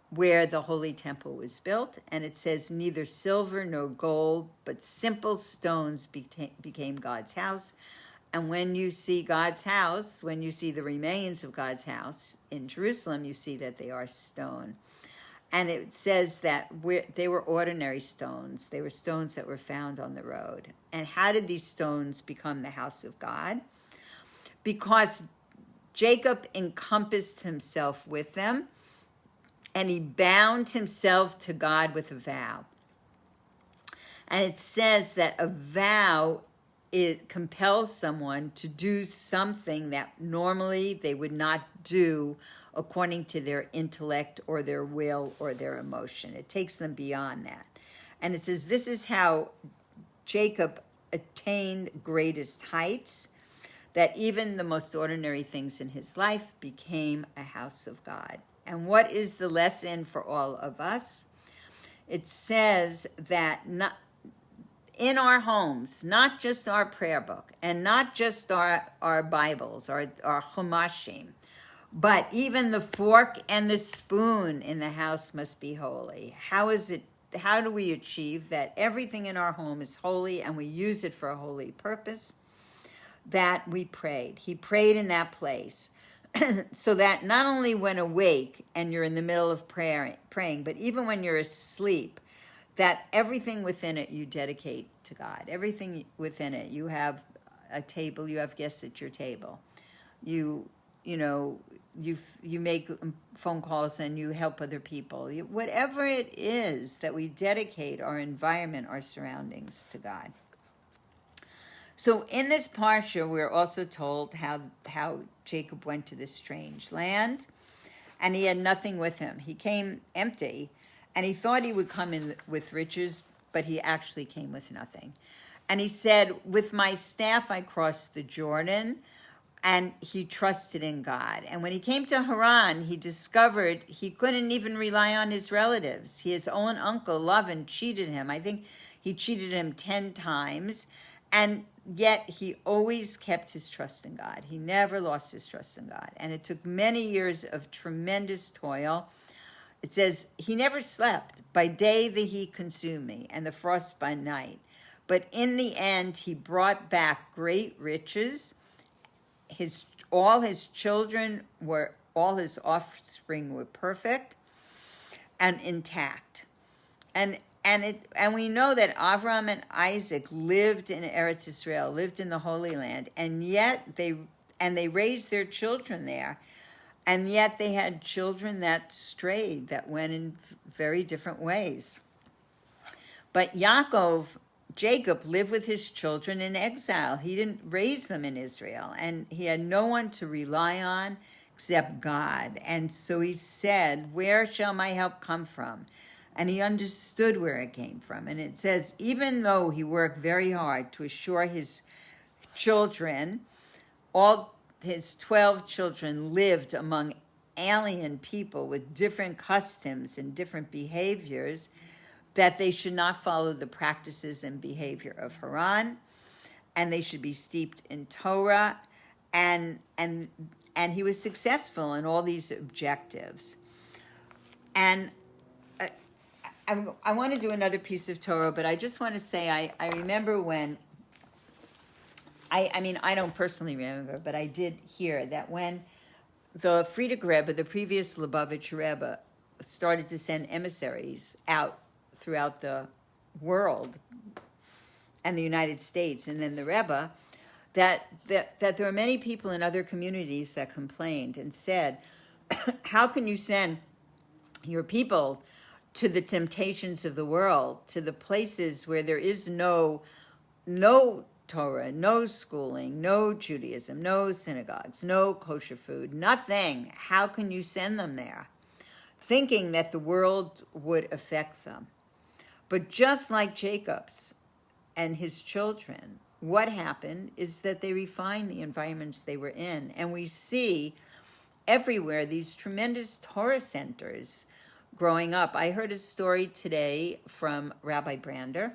where the holy temple was built. And it says neither silver nor gold, but simple stones became God's house. And when you see God's house, when you see the remains of God's house in Jerusalem, you see that they are stone. And it says that they were ordinary stones. They were stones that were found on the road. And how did these stones become the house of God? Because Jacob encompassed himself with them, and he bound himself to God with a vow. And it says that a vow, it compels someone to do something that normally they would not do according to their intellect or their will or their emotion. It takes them beyond that. And it says this is how Jacob attained greatest heights, that even the most ordinary things in his life became a house of God. And what is the lesson for all of us? It says that not in our homes, not just our prayer book, and not just our Bibles, our Chumashim, but even the fork and the spoon in the house must be holy. How do we achieve that everything in our home is holy and we use it for a holy purpose? That we prayed. He prayed in that place. So that not only when awake and you're in the middle of praying, but even when you're asleep, that everything within it you dedicate to God. Everything within it. You have a table, you have guests at your table. You make phone calls and you help other people. Whatever it is that we dedicate our environment, our surroundings to God. So in this parsha, we're also told how Jacob went to this strange land, and he had nothing with him. He came empty, and he thought he would come in with riches, but he actually came with nothing. And he said, with my staff I crossed the Jordan, and he trusted in God. And when he came to Haran, he discovered he couldn't even rely on his relatives. His own uncle, Lavan, cheated him. I think he cheated him 10 times, and yet he always kept his trust in God. He never lost his trust in God. And it took many years of tremendous toil. It says, he never slept. By day the heat consumed me, and the frost by night. But in the end, he brought back great riches. All his offspring were perfect and intact. And we know that Avraham and Isaac lived in Eretz Israel, lived in the Holy Land, and yet they raised their children there. And yet they had children that strayed, that went in very different ways. But Jacob lived with his children in exile. He didn't raise them in Israel, and he had no one to rely on except God. And so he said, where shall my help come from? And he understood where it came from. And it says, even though he worked very hard to assure his children, all his 12 children lived among alien people with different customs and different behaviors, that they should not follow the practices and behavior of Haran, and they should be steeped in Torah, and he was successful in all these objectives. And I want to do another piece of Torah, but I just want to say I remember when, I don't personally remember, but I did hear that when the Frierdiker Rebbe, the previous Lubavitch Rebbe, started to send emissaries out throughout the world and the United States, and then the Rebbe, that there were many people in other communities that complained and said, how can you send your people to the temptations of the world, to the places where there is no Torah, no schooling, no Judaism, no synagogues, no kosher food, nothing. How can you send them there? Thinking that the world would affect them. But just like Jacob's and his children, what happened is that they refined the environments they were in. And we see everywhere these tremendous Torah centers growing up. I heard a story today from Rabbi Brander,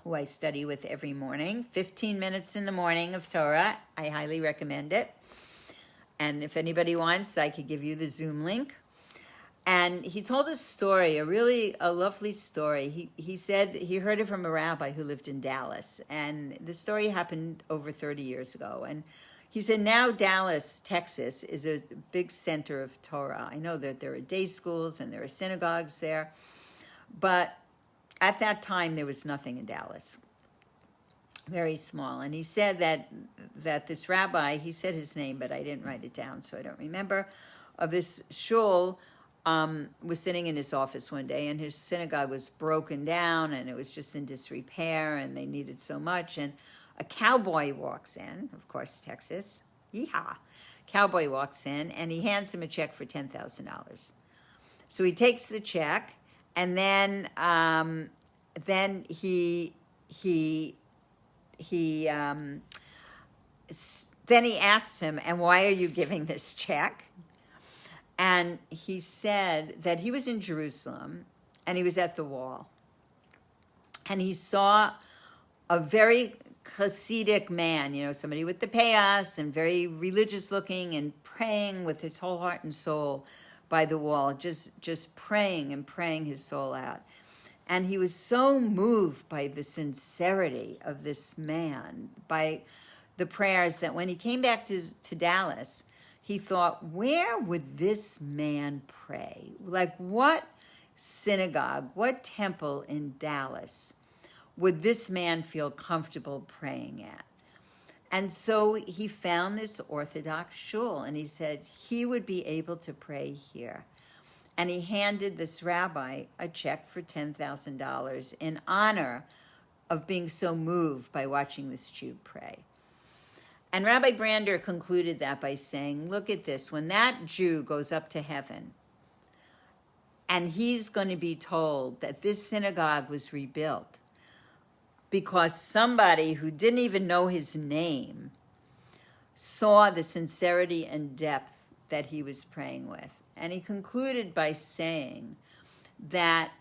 who I study with every morning. 15 minutes in the morning of Torah. I highly recommend it. And if anybody wants, I could give you the Zoom link. And he told a story, a lovely story. He said he heard it from a rabbi who lived in Dallas. And the story happened over 30 years ago. And he said now Dallas, Texas, is a big center of Torah. I know that there are day schools and there are synagogues there. But at that time, there was nothing in Dallas. Very small. And he said that this rabbi, he said his name, but I didn't write it down, so I don't remember, of this shul, was sitting in his office one day, and his synagogue was broken down, and it was just in disrepair, and they needed so much. And a cowboy walks in, of course, Texas. Yeehaw. Cowboy walks in, and he hands him a check for $10,000. So he takes the check, and then he asks him, and why are you giving this check? And he said that he was in Jerusalem and he was at the wall. And he saw a very Hasidic man, somebody with the payas and very religious looking and praying with his whole heart and soul by the wall, just praying and praying his soul out. And he was so moved by the sincerity of this man, by the prayers, that when he came back to Dallas, he thought, where would this man pray? Like, what synagogue, what temple in Dallas would this man feel comfortable praying at? And so he found this Orthodox shul, and he said he would be able to pray here. And he handed this rabbi a check for $10,000 in honor of being so moved by watching this Jew pray. And Rabbi Brander concluded that by saying, look at this, when that Jew goes up to heaven and he's going to be told that this synagogue was rebuilt because somebody who didn't even know his name saw the sincerity and depth that he was praying with. And he concluded by saying that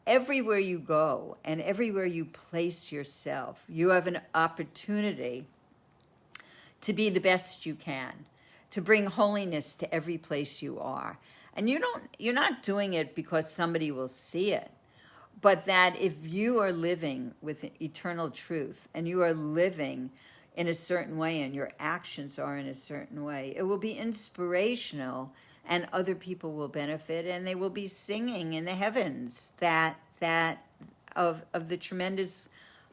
everywhere you go and everywhere you place yourself, you have an opportunity to be the best you can, to bring holiness to every place you are. And you're not doing it because somebody will see it, but that if you are living with eternal truth and you are living in a certain way and your actions are in a certain way, it will be inspirational and other people will benefit, and they will be singing in the heavens that of the tremendous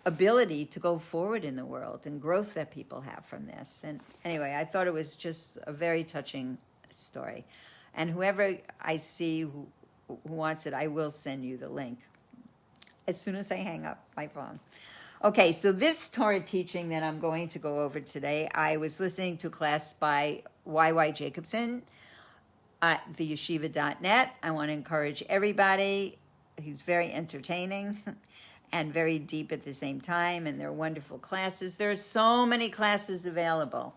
ability to go forward in the world and growth that people have from this. And anyway, I thought it was just a very touching story. And whoever I see who wants it, I will send you the link as soon as I hang up my phone. Okay, so this Torah teaching that I'm going to go over today, I was listening to a class by Y.Y. Jacobson at theyeshiva.net. I want to encourage everybody. He's very entertaining and very deep at the same time, and they're wonderful classes. There are so many classes available.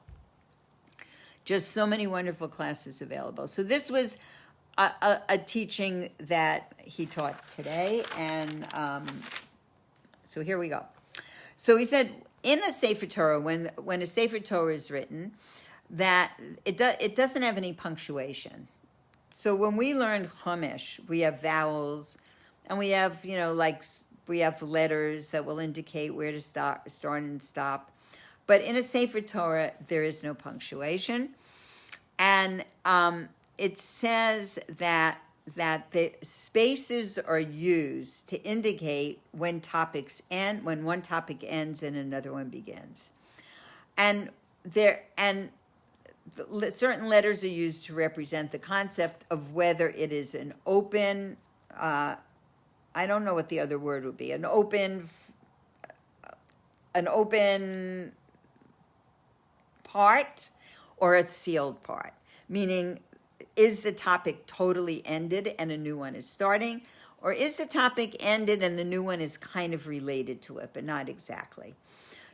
Just so many wonderful classes available. So this was a teaching that he taught today, and so here we go. So he said, in a Sefer Torah, when a Sefer Torah is written, that it doesn't have any punctuation. So when we learn Chumash, we have vowels, and we have, we have letters that will indicate where to start and stop. But in a Sefer Torah, there is no punctuation. And it says that the spaces are used to indicate when topics end, when one topic ends and another one begins. And certain letters are used to represent the concept of whether it is an open, I don't know what the other word would be, an open part or a sealed part, meaning is the topic totally ended and a new one is starting, or is the topic ended and the new one is kind of related to it, but not exactly.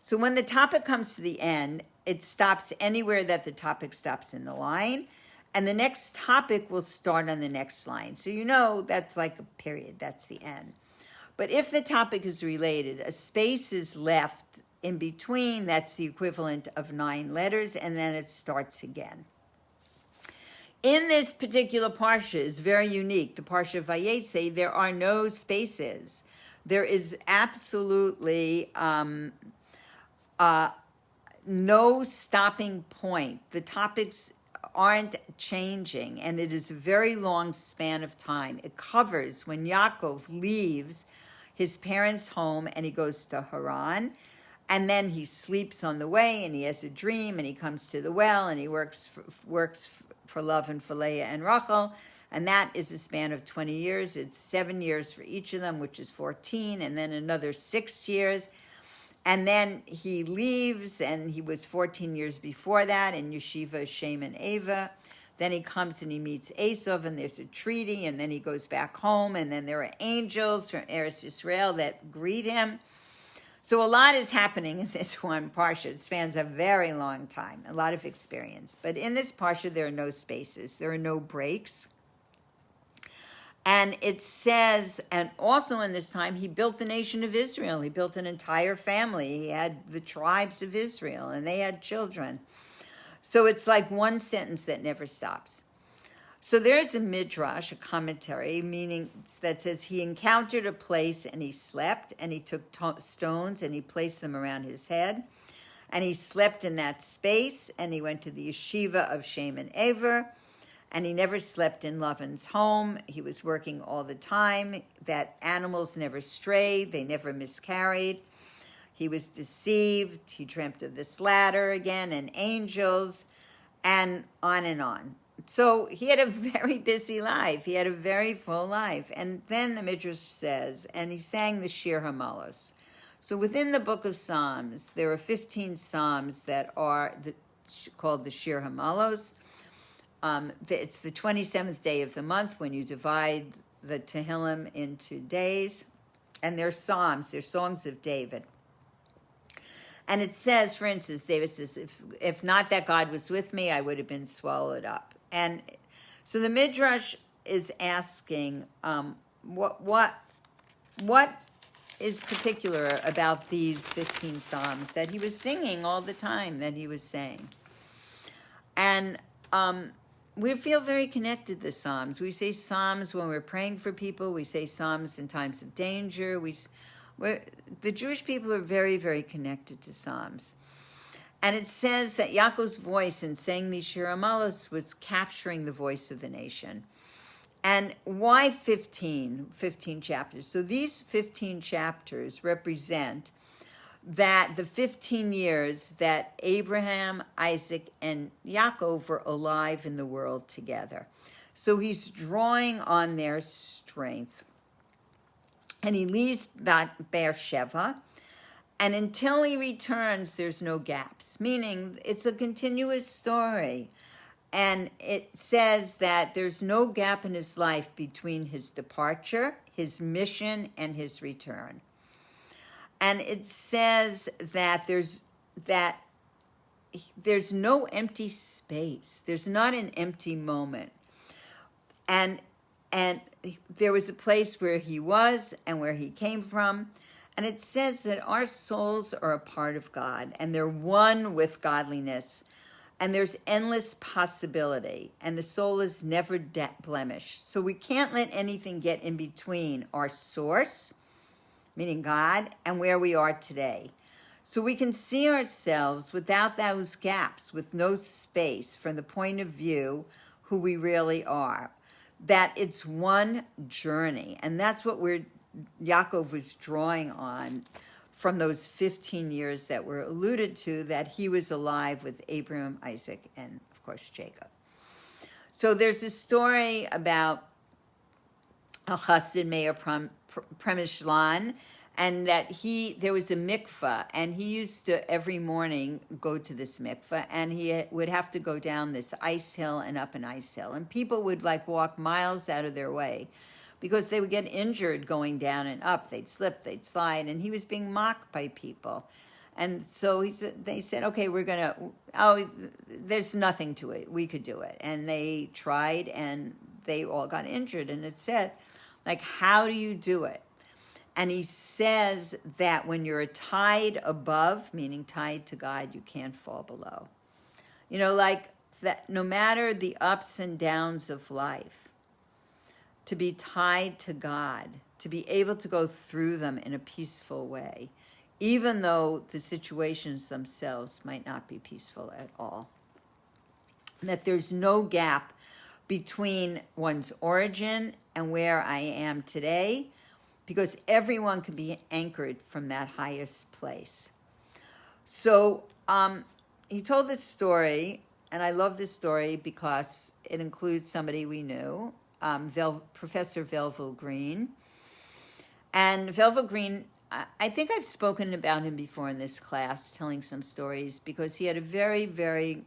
So when the topic comes to the end, it stops anywhere that the topic stops in the line, and the next topic will start on the next line. So that's like a period, that's the end. But if the topic is related, a space is left in between, that's the equivalent of 9 letters, and then it starts again. In this particular parsha is very unique. The parsha of Vayeitze, there are no spaces. There is absolutely no stopping point. The topics aren't changing, and it is a very long span of time. It covers when Yaakov leaves his parents' home and he goes to Haran, and then he sleeps on the way, and he has a dream, and he comes to the well, and he works for Lavan, for Leah, and Rachel, and that is a span of 20 years. It's 7 years for each of them, which is 14, and then another 6 years. And then he leaves, and he was 14 years before that in Yeshiva, Shem, and Ava. Then he comes and he meets Esav, and there's a treaty, and then he goes back home, and then there are angels from Eretz Yisrael that greet him. So a lot is happening in this one parsha. It spans a very long time, a lot of experience. But in this parsha, there are no spaces. There are no breaks. And it says, and also in this time, he built the nation of Israel. He built an entire family. He had the tribes of Israel, and they had children. So it's like one sentence that never stops. So there's a midrash, a commentary, meaning that says he encountered a place and he slept, and he took stones and he placed them around his head, and he slept in that space, and he went to the yeshiva of Shem and Aver, and he never slept in Lavan's home. He was working all the time. That animals never strayed. They never miscarried. He was deceived. He dreamt of this ladder again and angels, and on and on. So he had a very busy life. He had a very full life. And then the Midrash says, and he sang the Shir Hamalos. So within the book of Psalms, there are 15 Psalms that are called the Shir Hamalos. It's the 27th day of the month when you divide the Tehillim into days. And they're Psalms, they're songs of David. And it says, for instance, David says, if not that God was with me, I would have been swallowed up. And so the Midrash is asking, what is particular about these 15 Psalms that he was singing all the time, that he was saying? And we feel very connected to Psalms. We say Psalms when we're praying for people. We say Psalms in times of danger. The Jewish people are very, very connected to Psalms. And it says that Yaakov's voice in saying these Shir Hamalos was capturing the voice of the nation. And why 15 chapters? So these 15 chapters represent that the 15 years that Abraham, Isaac, and Yaakov were alive in the world together. So he's drawing on their strength. And he leaves Beersheba, and until he returns, there's no gaps, meaning it's a continuous story. And it says that there's no gap in his life between his departure, his mission, and his return. And it says that there's no empty space. There's not an empty moment. And there was a place where he was and where he came from. And it says that our souls are a part of God, and they're one with godliness, and there's endless possibility, and the soul is never blemished. So we can't let anything get in between our source, meaning God, and where we are today. So we can see ourselves without those gaps, with no space, from the point of view who we really are. That it's one journey, and that's what Yaakov was drawing on from those 15 years that were alluded to, that he was alive with Abraham, Isaac, and of course Jacob. So there's a story about a Chassid Meir Premishlan, and that there was a mikveh, and he used to every morning go to this mikveh, and he would have to go down this ice hill and up an ice hill, and people would walk miles out of their way because they would get injured going down and up. They'd slip, they'd slide, and he was being mocked by people. And so they said, okay, there's nothing to it. We could do it. And they tried, and they all got injured. And it said, how do you do it? And he says that when you're tied above, meaning tied to God, you can't fall below. that no matter the ups and downs of life, to be tied to God, to be able to go through them in a peaceful way, even though the situations themselves might not be peaceful at all. That there's no gap between one's origin and where I am today, because everyone can be anchored from that highest place. So he told this story, and I love this story because it includes somebody we knew, Professor Velvel Green. And Velvel Green, I think I've spoken about him before in this class, telling some stories, because he had a very, very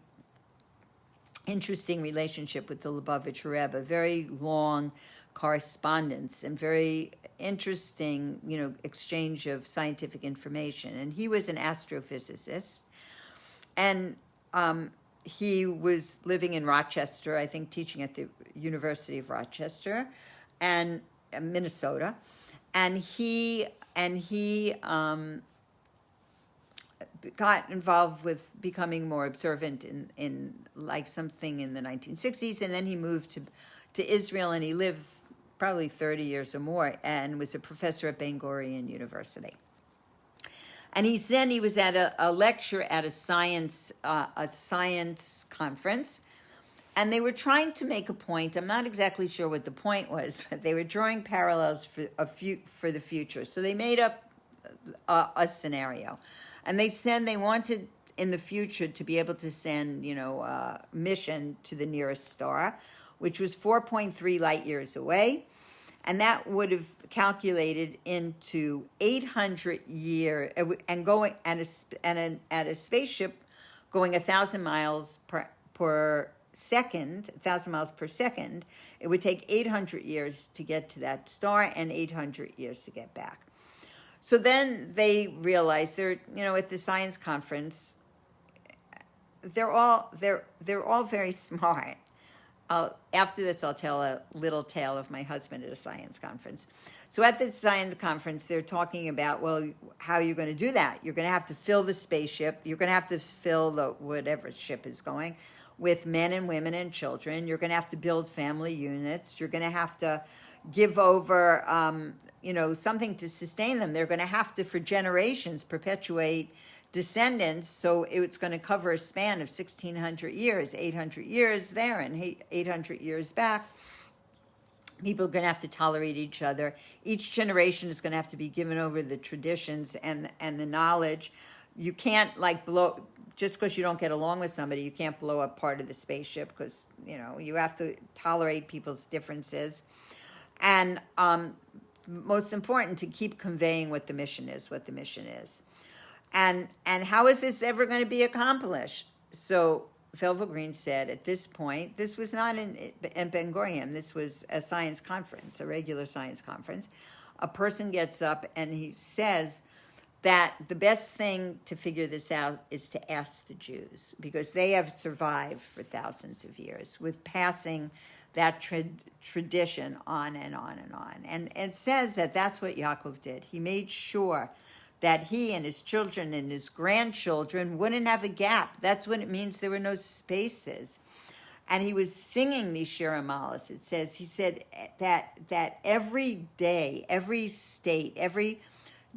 interesting relationship with the Lubavitch Rebbe, very long correspondence and very interesting, exchange of scientific information. And he was an astrophysicist, and he was living in Rochester, I think teaching at the University of Rochester and Minnesota. And he got involved with becoming more observant in like something in the 1960s, and then he moved to Israel, and he lived probably 30 years or more, and was a professor at Ben Gurion University. And he said he was at a lecture at a science conference, and they were trying to make a point. I'm not exactly sure what the point was, but they were drawing parallels for the future. So they made up a scenario. And they said they wanted in the future to be able to send, a mission to the nearest star, which was 4.3 light years away. And that would have calculated into 800 years, and going at a spaceship going 1,000 miles per second, 1,000 miles per second, it would take 800 years to get to that star and 800 years to get back. So then they realized they're, at the science conference, they're all very smart. After this, I'll tell a little tale of my husband at a science conference. So at the science conference, they're talking about, well, how are you going to do that? You're going to have to fill the spaceship. You're going to have to fill the whatever ship is going with men and women and children. You're going to have to build family units. You're going to have to give over, something to sustain them. They're going to have to, for generations, perpetuate descendants. So it's going to cover a span of 1,600 years, 800 years there and 800 years back. People are going to have to tolerate each other. Each generation is going to have to be given over the traditions and the knowledge. You can't blow, just because you don't get along with somebody, you can't blow up part of the spaceship, because, you have to tolerate people's differences. And most important, to keep conveying what the mission is. And how is this ever going to be accomplished? So Velvel Green said, at this point, this was not in Ben Gurion, this was a science conference, a regular science conference. A person gets up and he says that the best thing to figure this out is to ask the Jews, because they have survived for thousands of years with passing that tradition on and on and on. And it says that that's what Yaakov did. He made sure that he and his children and his grandchildren wouldn't have a gap. That's what it means there were no spaces. And he was singing these Shir Amalos. He said that every day, every state, every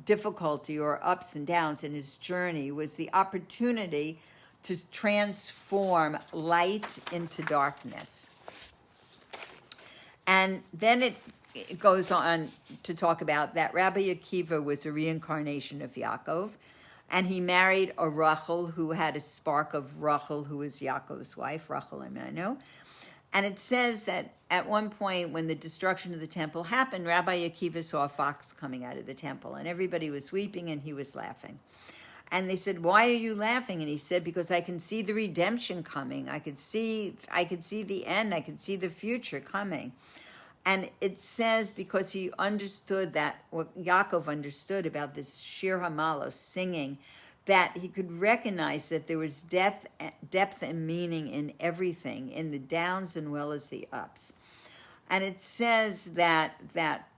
difficulty or ups and downs in his journey was the opportunity to transform light into darkness. And then it goes on to talk about that Rabbi Akiva was a reincarnation of Yaakov, and he married a Rachel who had a spark of Rachel, who was Yaakov's wife, Rachel Imenu. And it says that at one point when the destruction of the temple happened, Rabbi Akiva saw a fox coming out of the temple, and everybody was weeping and he was laughing. And they said, "Why are you laughing?" And he said, "Because I can see the redemption coming. I could see the end. I could see the future coming." And it says, because he understood that, what Yaakov understood about this Shir Hamalos, singing, that he could recognize that there was depth and meaning in everything, in the downs and well as the ups. And it says that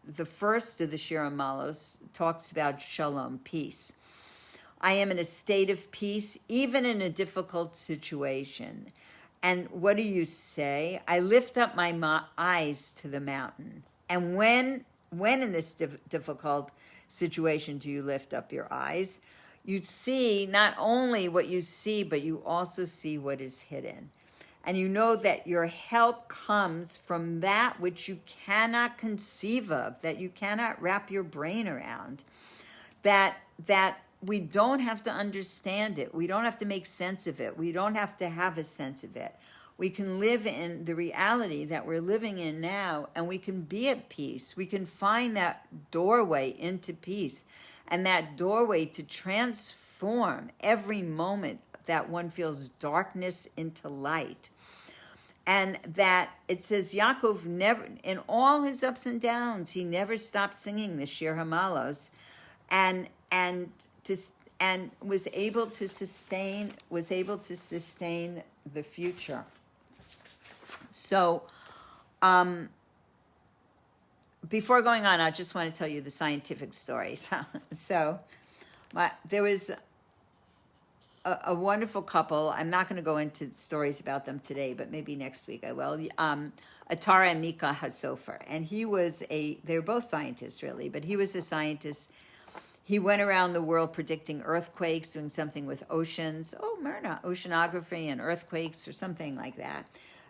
the first of the Shir Hamalos talks about shalom, peace. I am in a state of peace, even in a difficult situation. And what do you say? I lift up my eyes to the mountain. And when in this difficult situation do you lift up your eyes? You see not only what you see, but you also see what is hidden. And you know that your help comes from that which you cannot conceive of, that you cannot wrap your brain around, that we don't have to understand it. We don't have to make sense of it. We don't have to have a sense of it. We can live in the reality that we're living in now, and we can be at peace. We can find that doorway into peace, and that doorway to transform every moment that one feels darkness into light. And that it says Yaakov never, in all his ups and downs, he never stopped singing the Shir Hamalos, and was able to sustain the future. So, before going on, I just want to tell you the scientific stories. So, there was a wonderful couple. I'm not going to go into stories about them today, but maybe next week I will. Atara and Mika Hasofer. And they were both scientists really, but he was a scientist. He went around the world predicting earthquakes, doing something with oceans. Oh, Myrna, oceanography and earthquakes or something like that.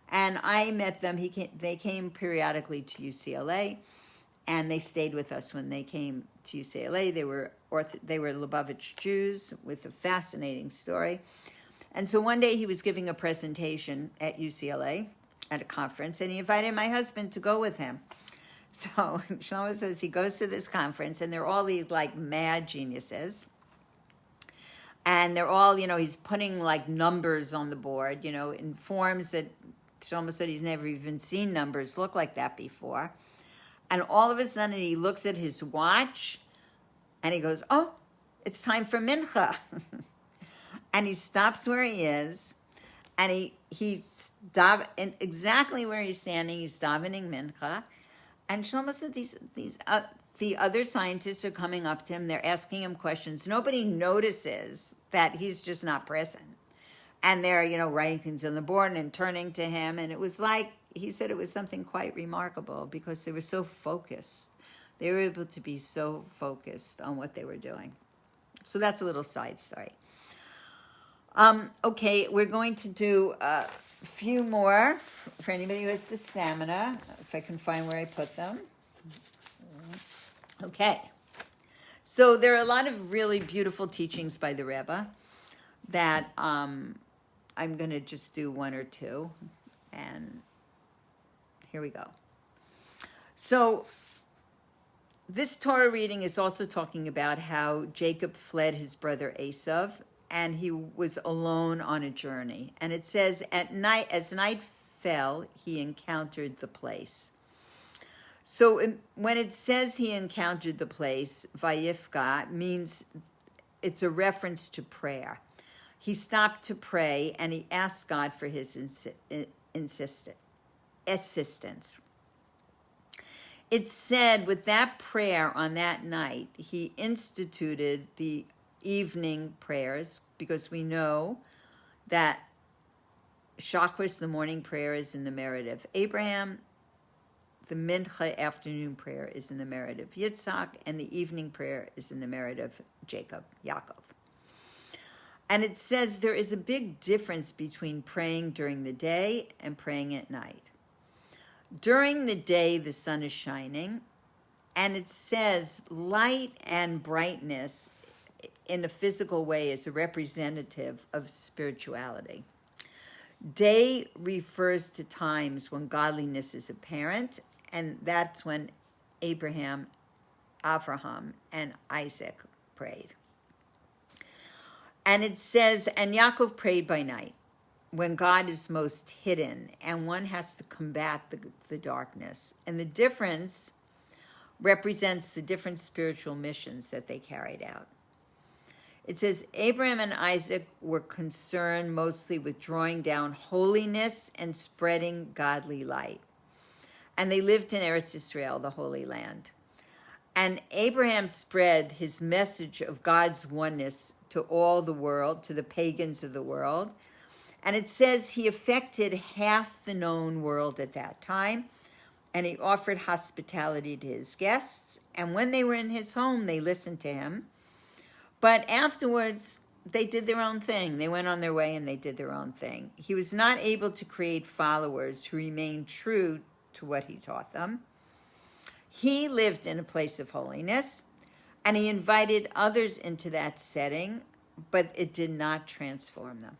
And I met them. They came periodically to UCLA, and they stayed with us when they came to UCLA. They were Lubavitch Jews with a fascinating story. And so one day he was giving a presentation at UCLA at a conference, and he invited my husband to go with him. So Shlomo says he goes to this conference, and they're all these like mad geniuses. And they're all, he's putting like numbers on the board, in forms that Shlomo said he's never even seen numbers look like that before. And all of a sudden he looks at his watch and he goes, oh, it's time for mincha. And he stops where he is, and he's exactly where he's standing, he's davening mincha. And Shlomo said the other scientists are coming up to him, they're asking him questions. Nobody notices that he's just not present. And they're, writing things on the board and turning to him. And it was like, he said it was something quite remarkable because they were so focused. They were able to be so focused on what they were doing. So that's a little side story. Okay, we're going to do a few more for anybody who has the stamina, if I can find where I put them. Okay. So there are a lot of really beautiful teachings by the Rebbe that I'm going to just do one or two. And here we go. So this Torah reading is also talking about how Jacob fled his brother Esav, and he was alone on a journey. And it says, at night, as night fell, he encountered the place. So when it says he encountered the place, vayifka, means it's a reference to prayer. He stopped to pray, and he asked God for his assistance. It said with that prayer on that night, he instituted the evening prayers, because we know that Shachris, the morning prayer, is in the merit of Abraham. The Mincha afternoon prayer is in the merit of Yitzhak, and the evening prayer is in the merit of Yaakov. And it says there is a big difference between praying during the day and praying at night. During the day, the sun is shining, and it says light and brightness in a physical way is a representative of spirituality. Day refers to times when godliness is apparent, and that's when Abraham, and Isaac prayed. And it says, and Yaakov prayed by night, when God is most hidden, and one has to combat the darkness. And the difference represents the different spiritual missions that they carried out. It says, Abraham and Isaac were concerned mostly with drawing down holiness and spreading godly light. And they lived in Eretz Yisrael, the Holy Land. And Abraham spread his message of God's oneness to all the world, to the pagans of the world. And it says he affected half the known world at that time, and he offered hospitality to his guests. And when they were in his home, they listened to him. But afterwards, they did their own thing. They went on their way and they did their own thing. He was not able to create followers who remained true to what he taught them. He lived in a place of holiness, and he invited others into that setting, but it did not transform them.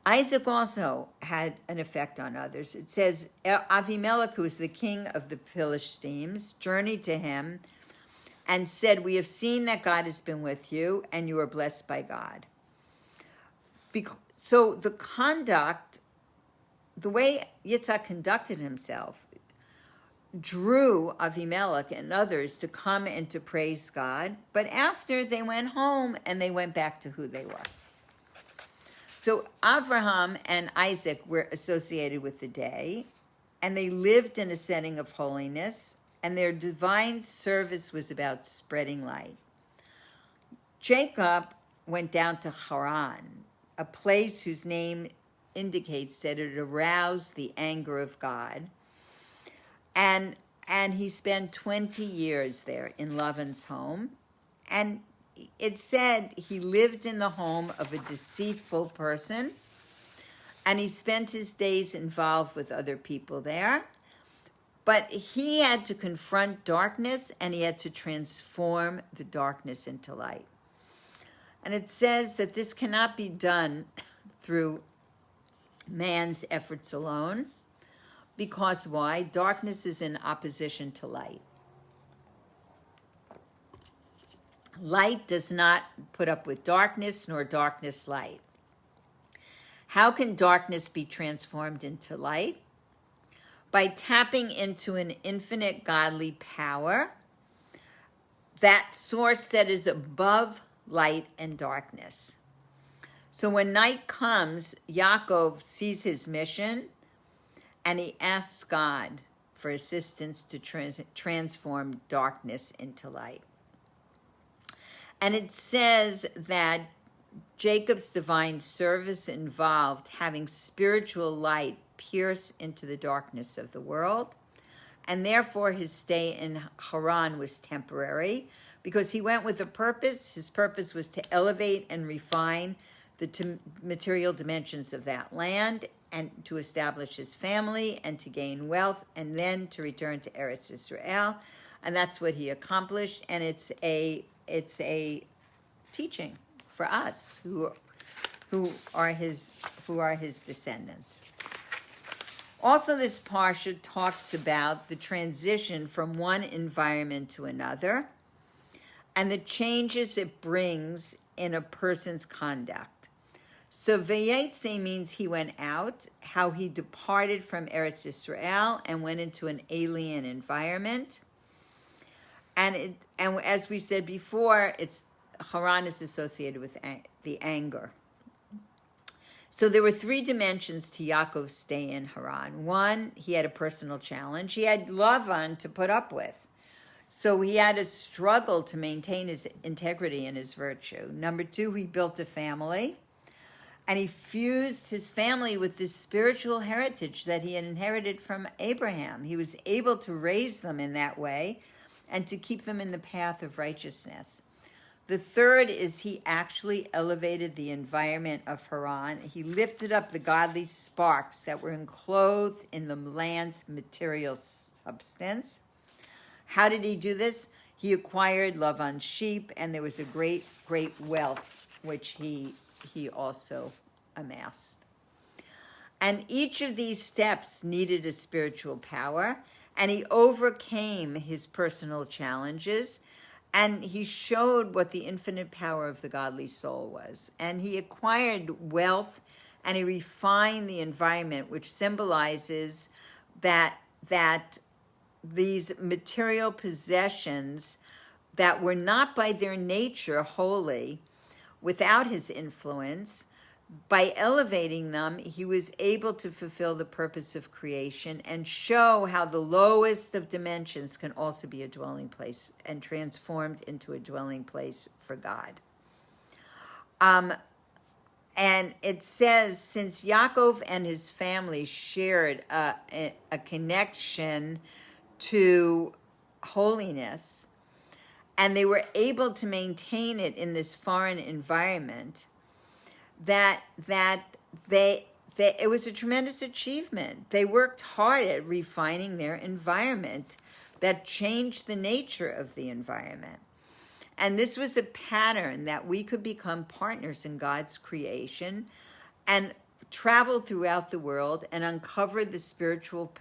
Isaac also had an effect on others. It says, Avimelech, who was the king of the Philistines, journeyed to him and said, "We have seen that God has been with you, and you are blessed by God." So the conduct, the way Yitzhak conducted himself, drew Avimelech and others to come and to praise God. But after, they went home and they went back to who they were. So Abraham and Isaac were associated with the day, and they lived in a setting of holiness, and their divine service was about spreading light. Jacob went down to Haran, a place whose name indicates that it aroused the anger of God. And he spent 20 years there in Laban's home. And it said he lived in the home of a deceitful person, and he spent his days involved with other people there. But he had to confront darkness, and he had to transform the darkness into light. And it says that this cannot be done through man's efforts alone. Because why? Darkness is in opposition to light. Light does not put up with darkness, nor darkness light. How can darkness be transformed into light? By tapping into an infinite godly power, that source that is above light and darkness. So when night comes, Yaakov sees his mission, and he asks God for assistance to transform darkness into light. And it says that Jacob's divine service involved having spiritual light pierce into the darkness of the world. And therefore his stay in Haran was temporary, because he went with a purpose. His purpose was to elevate and refine the material dimensions of that land, and to establish his family, and to gain wealth, and then to return to Eretz Yisrael. And that's what he accomplished. And it's a teaching for us who are his descendants. Also, this parsha talks about the transition from one environment to another, and the changes it brings in a person's conduct. So vayeitze means he went out, how he departed from Eretz Yisrael and went into an alien environment. And as we said before, Haran is associated with the anger. So there were three dimensions to Yaakov's stay in Haran. One, he had a personal challenge. He had Lavan to put up with. So he had to struggle to maintain his integrity and his virtue. Number two, he built a family. And he fused his family with this spiritual heritage that he had inherited from Abraham. He was able to raise them in that way and to keep them in the path of righteousness. The third is he actually elevated the environment of Haran. He lifted up the godly sparks that were enclosed in the land's material substance. How did he do this? He acquired Lavan's sheep, and there was a great, great wealth, which he also amassed. And each of these steps needed a spiritual power, and he overcame his personal challenges, and he showed what the infinite power of the godly soul was. And he acquired wealth, and he refined the environment, which symbolizes that these material possessions that were not by their nature holy, without his influence, by elevating them, he was able to fulfill the purpose of creation and show how the lowest of dimensions can also be a dwelling place and transformed into a dwelling place for God. And it says, since Yaakov and his family shared a connection to holiness, and they were able to maintain it in this foreign environment, that it was a tremendous achievement. They worked hard at refining their environment that changed the nature of the environment. And this was a pattern that we could become partners in God's creation and travel throughout the world and uncover the spiritual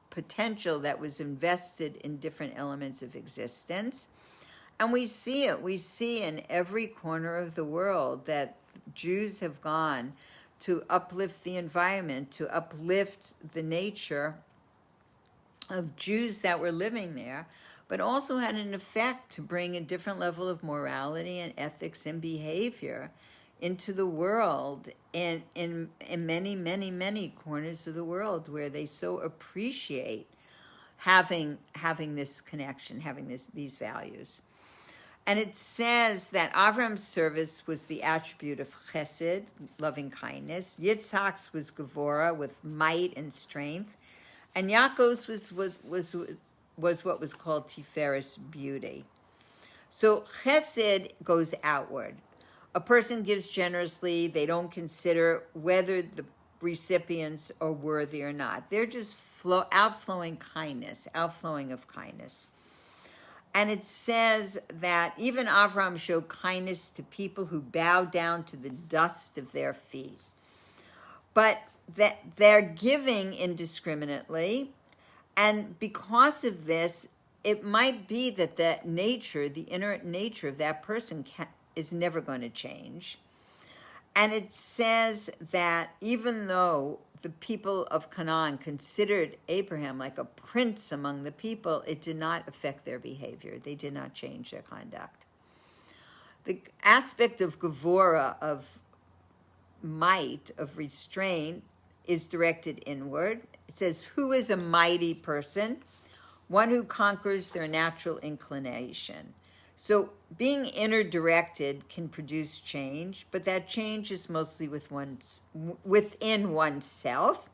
potential that was invested in different elements of existence. And we see it. We see in every corner of the world that Jews have gone to uplift the environment, to uplift the nature of Jews that were living there, but also had an effect to bring a different level of morality and ethics and behavior into the world in many, many, many corners of the world where they so appreciate having this connection, having these values. And it says that Avram's service was the attribute of chesed, loving kindness. Yitzhak's was gevura, with might and strength. And Yaakov's was what was called tiferes, beauty. So chesed goes outward. A person gives generously. They don't consider whether the recipients are worthy or not. They're just outflowing of kindness. And it says that even Avram showed kindness to people who bow down to the dust of their feet. But that they're giving indiscriminately, and because of this, it might be that the inherent nature of that person is never going to change. And it says that even though the people of Canaan considered Abraham like a prince among the people, it did not affect their behavior. They did not change their conduct. The aspect of gevura, of might, of restraint, is directed inward. It says, who is a mighty person? One who conquers their natural inclination. So being inner directed can produce change, but that change is mostly within oneself.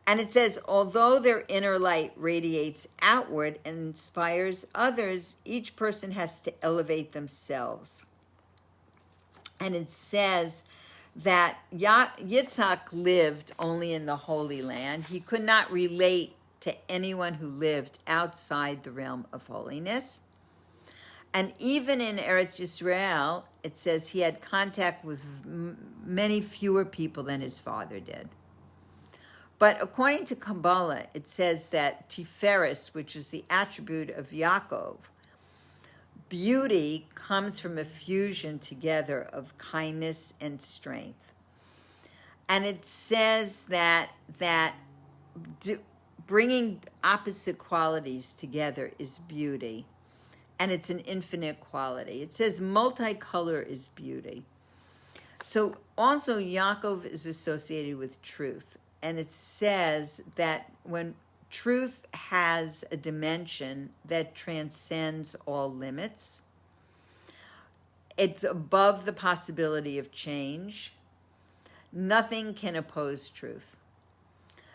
And it says, although their inner light radiates outward and inspires others, each person has to elevate themselves. And it says that Yitzhak lived only in the Holy Land. He could not relate to anyone who lived outside the realm of holiness. And even in Eretz Yisrael, it says he had contact with many fewer people than his father did. But according to Kabbalah, it says that Tiferes, which is the attribute of Yaakov, beauty comes from a fusion together of kindness and strength. And it says that bringing opposite qualities together is beauty. And it's an infinite quality. It says multicolor is beauty. So also Yaakov is associated with truth. And it says that when truth has a dimension that transcends all limits, it's above the possibility of change. Nothing can oppose truth.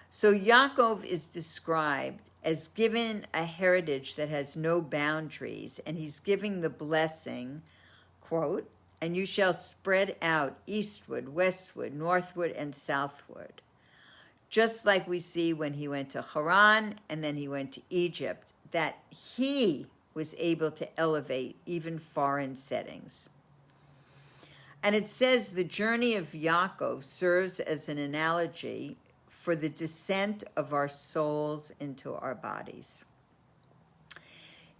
So Yaakov is described as given a heritage that has no boundaries, and he's giving the blessing, quote, and you shall spread out eastward, westward, northward, and southward. Just like we see when he went to Haran and then he went to Egypt, that he was able to elevate even foreign settings. And it says the journey of Yaakov serves as an analogy for the descent of our souls into our bodies.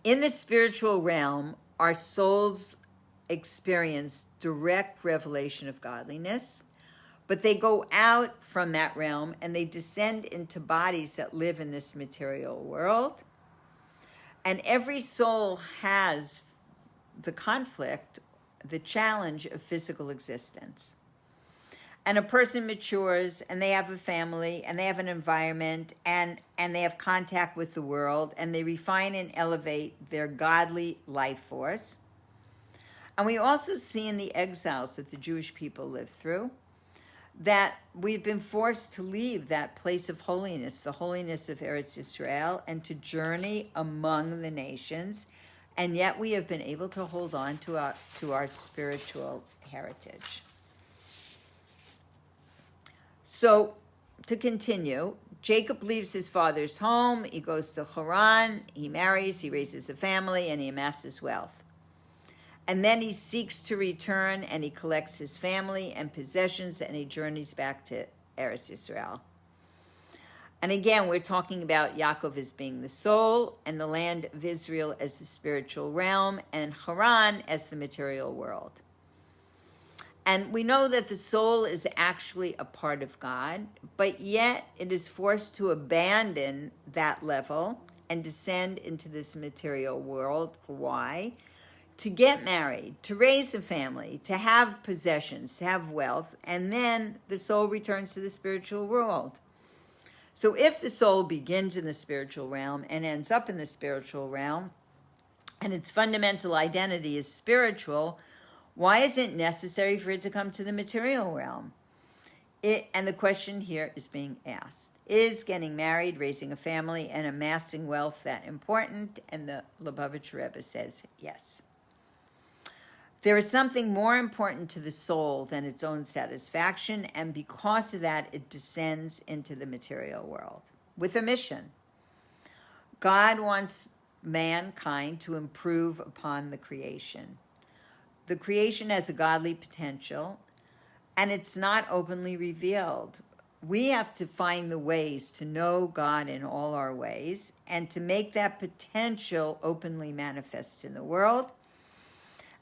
In the spiritual realm, our souls experience direct revelation of godliness, but they go out from that realm and they descend into bodies that live in this material world. And every soul has the conflict, the challenge of physical existence. And a person matures and they have a family and they have an environment and they have contact with the world and they refine and elevate their godly life force. And we also see in the exiles that the Jewish people lived through that we've been forced to leave that place of holiness, the holiness of Eretz Yisrael, and to journey among the nations. And yet we have been able to hold on to our spiritual heritage. So, to continue, Jacob leaves his father's home, he goes to Haran, he marries, he raises a family, and he amasses wealth. And then he seeks to return, and he collects his family and possessions, and he journeys back to Eretz Yisrael. And again, we're talking about Yaakov as being the soul, and the land of Israel as the spiritual realm, and Haran as the material world. And we know that the soul is actually a part of God, but yet it is forced to abandon that level and descend into this material world. Why? To get married, to raise a family, to have possessions, to have wealth, and then the soul returns to the spiritual world. So if the soul begins in the spiritual realm and ends up in the spiritual realm, and its fundamental identity is spiritual, why is it necessary for it to come to the material realm? And the question here is being asked, is getting married, raising a family, and amassing wealth that important? And the Lubavitch Rebbe says yes. There is something more important to the soul than its own satisfaction, and because of that, it descends into the material world with a mission. God wants mankind to improve upon the creation. The creation has a godly potential, and it's not openly revealed. We have to find the ways to know God in all our ways and to make that potential openly manifest in the world.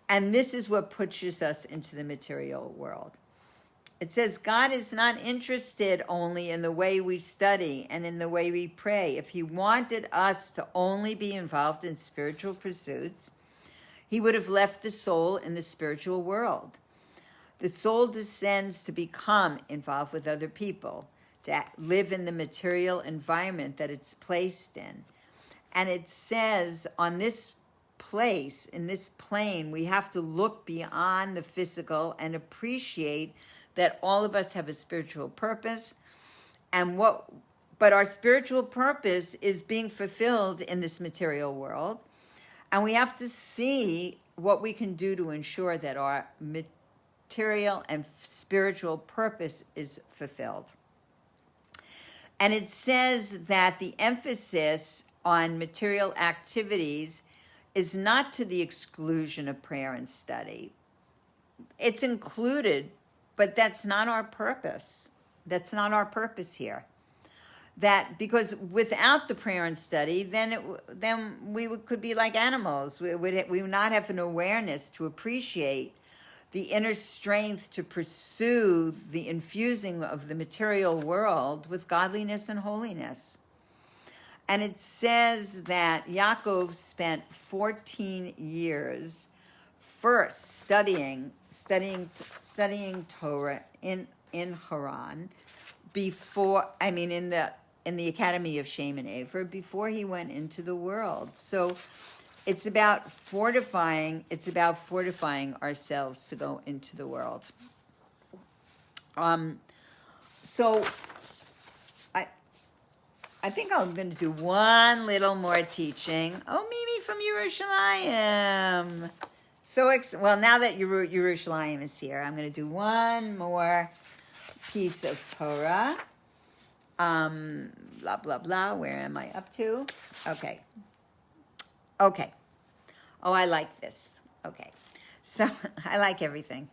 And this is what pushes us into the material world. It says God is not interested only in the way we study and in the way we pray. If he wanted us to only be involved in spiritual pursuits, he would have left the soul in the spiritual world. The soul descends to become involved with other people, to live in the material environment that it's placed in. And it says on this place, in this plane, we have to look beyond the physical and appreciate that all of us have a spiritual purpose. But our spiritual purpose is being fulfilled in this material world. And we have to see what we can do to ensure that our material and spiritual purpose is fulfilled. And it says that the emphasis on material activities is not to the exclusion of prayer and study. It's included, but that's not our purpose. That's not our purpose here. That because without the prayer and study, then we could be like animals. We would not have an awareness to appreciate the inner strength to pursue the infusing of the material world with godliness and holiness. And it says that Yaakov spent 14 years first studying Torah in Haran in the Academy of Shem and Aver before he went into the world. So it's about fortifying ourselves to go into the world. So I think I'm going to do one little more teaching. Oh, Mimi from Yerushalayim. Well, now that Yerushalayim is here, I'm going to do one more piece of Torah. Blah, blah, blah. Where am I up to? Okay. Oh, I like this. Okay. So I like everything.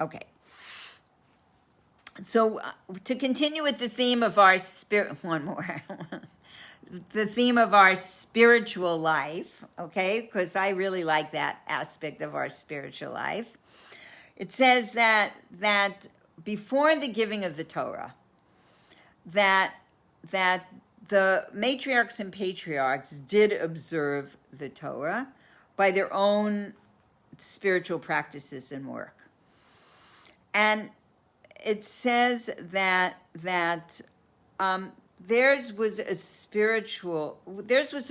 Okay. So to continue with the theme of our one more. The theme of our spiritual life, okay, because I really like that aspect of our spiritual life. It says that before the giving of the Torah, that the matriarchs and patriarchs did observe the Torah by their own spiritual practices and work. And it says that theirs was a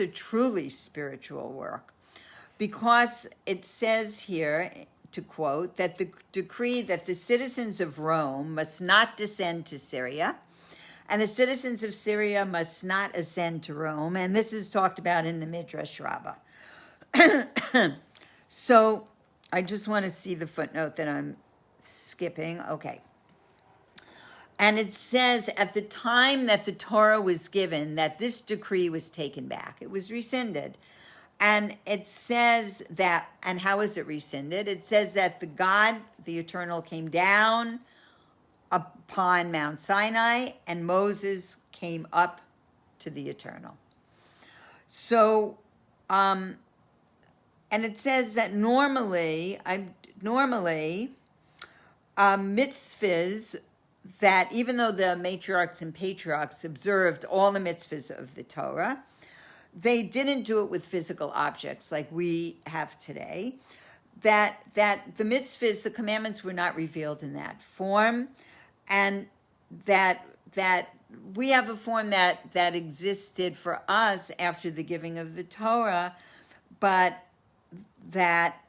truly spiritual work, because it says here, to quote, that the decree that the citizens of Rome must not descend to Syria, and the citizens of Syria must not ascend to Rome, and this is talked about in the Midrash Rabbah. So I just want to see the footnote that I'm skipping. Okay. And it says at the time that the Torah was given, that this decree was taken back. It was rescinded. And it says that, and how is it rescinded? It says that the God, the Eternal, came down upon Mount Sinai, and Moses came up to the Eternal. So, and it says that normally mitzvahs, that even though the matriarchs and patriarchs observed all the mitzvahs of the Torah, they didn't do it with physical objects like we have today. That the mitzvahs, the commandments, were not revealed in that form, and that we have a form that existed for us after the giving of the Torah, but that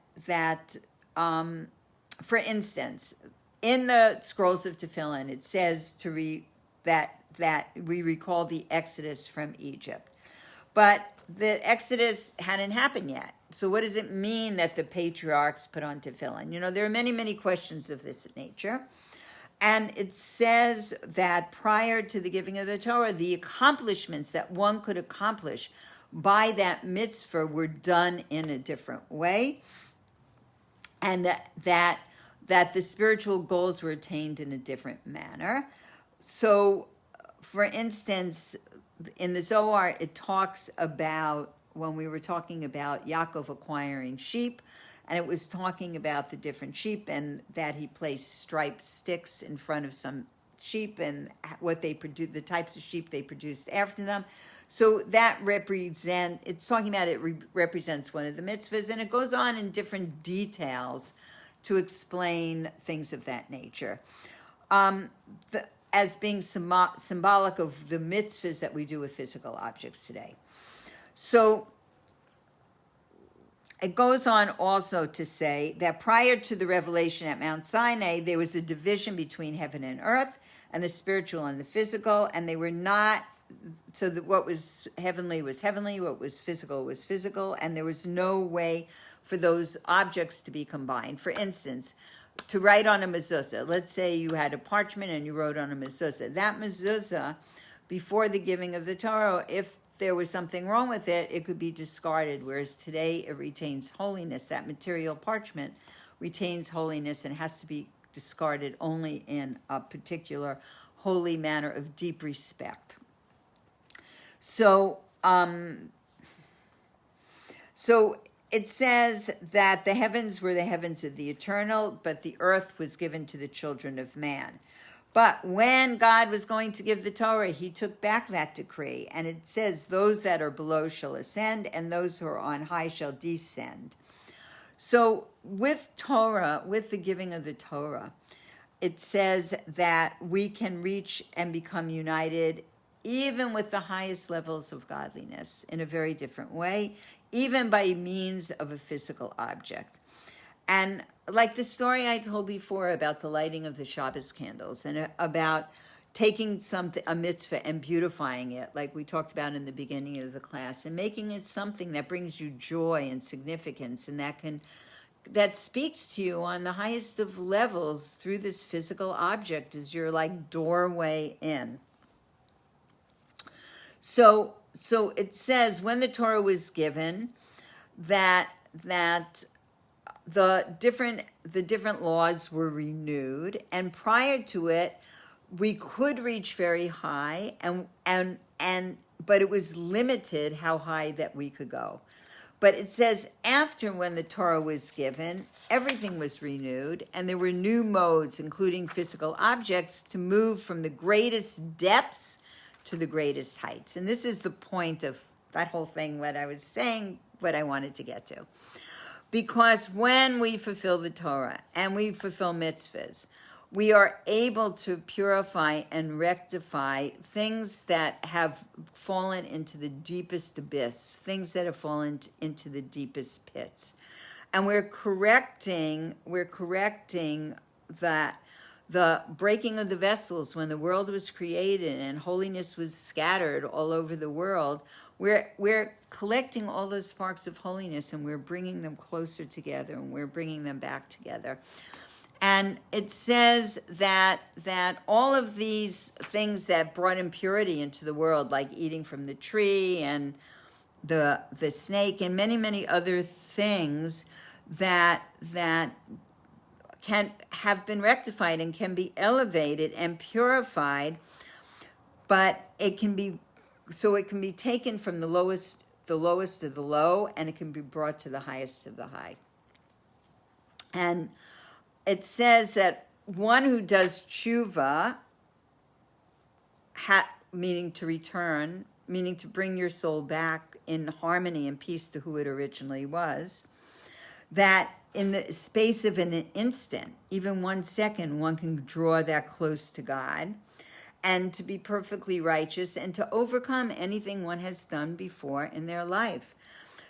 for instance, in the scrolls of Tefillin, it says that we recall the Exodus from Egypt. But the Exodus hadn't happened yet. So what does it mean that the patriarchs put on Tefillin? You know, there are many, many questions of this nature. And it says that prior to the giving of the Torah, the accomplishments that one could accomplish by that mitzvah were done in a different way. And that the spiritual goals were attained in a different manner. So, for instance, in the Zohar, it talks about, when we were talking about Yaakov acquiring sheep, and it was talking about the different sheep, and that he placed striped sticks in front of some sheep, and what they produce, the types of sheep they produced after them. So that it's talking about, it represents one of the mitzvahs, and it goes on in different details to explain things of that nature, as being symbolic of the mitzvahs that we do with physical objects today. So it goes on also to say that prior to the revelation at Mount Sinai, there was a division between heaven and earth, and the spiritual and the physical, and they were not, so that what was heavenly, what was physical, and there was no way for those objects to be combined. For instance, to write on a mezuzah, let's say you had a parchment and you wrote on a mezuzah. That mezuzah, before the giving of the Torah, if there was something wrong with it, it could be discarded, whereas today it retains holiness. That material parchment retains holiness and has to be discarded only in a particular holy manner of deep respect. So it says that the heavens were the heavens of the Eternal, but the earth was given to the children of man. But when God was going to give the Torah, he took back that decree. And it says, those that are below shall ascend, and those who are on high shall descend. So with Torah, with the giving of the Torah, it says that we can reach and become united even with the highest levels of godliness in a very different way, even by means of a physical object. And like the story I told before about the lighting of the Shabbos candles, and about taking a mitzvah and beautifying it, like we talked about in the beginning of the class, and making it something that brings you joy and significance, and that speaks to you on the highest of levels through this physical object as your like doorway in. So it says when the Torah was given, that the different laws were renewed, and prior to it, we could reach very high, but it was limited how high that we could go. But it says after, when the Torah was given, everything was renewed, and there were new modes, including physical objects, to move from the greatest depths to the greatest heights. And this is the point of that whole thing, what I was saying, what I wanted to get to. Because when we fulfill the Torah and we fulfill mitzvahs, we are able to purify and rectify things that have fallen into the deepest abyss, things that have fallen into the deepest pits. And we're correcting that the breaking of the vessels when the world was created and holiness was scattered all over the world. We're collecting all those sparks of holiness and we're bringing them closer together and we're bringing them back together. And it says that all of these things that brought impurity into the world, like eating from the tree and the snake and many, many other things that can have been rectified and can be elevated and purified, but it can be taken from the lowest of the low, and it can be brought to the highest of the high. And it says that one who does tshuva, meaning to return, meaning to bring your soul back in harmony and peace to who it originally was, that in the space of an instant, even 1 second, one can draw that close to God and to be perfectly righteous and to overcome anything one has done before in their life.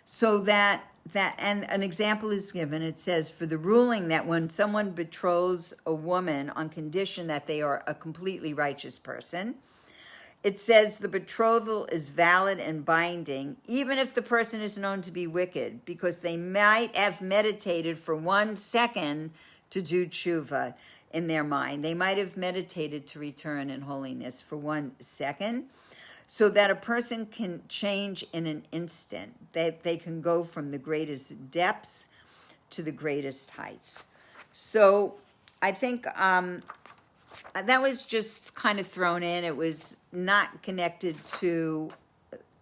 So that and an example is given. It says, for the ruling that when someone betroths a woman on condition that they are a completely righteous person, it says the betrothal is valid and binding, even if the person is known to be wicked, because they might have meditated for 1 second to do tshuva in their mind. They might have meditated to return in holiness for 1 second, so that a person can change in an instant, that they can go from the greatest depths to the greatest heights. So I think that was just kind of thrown in. It was not connected to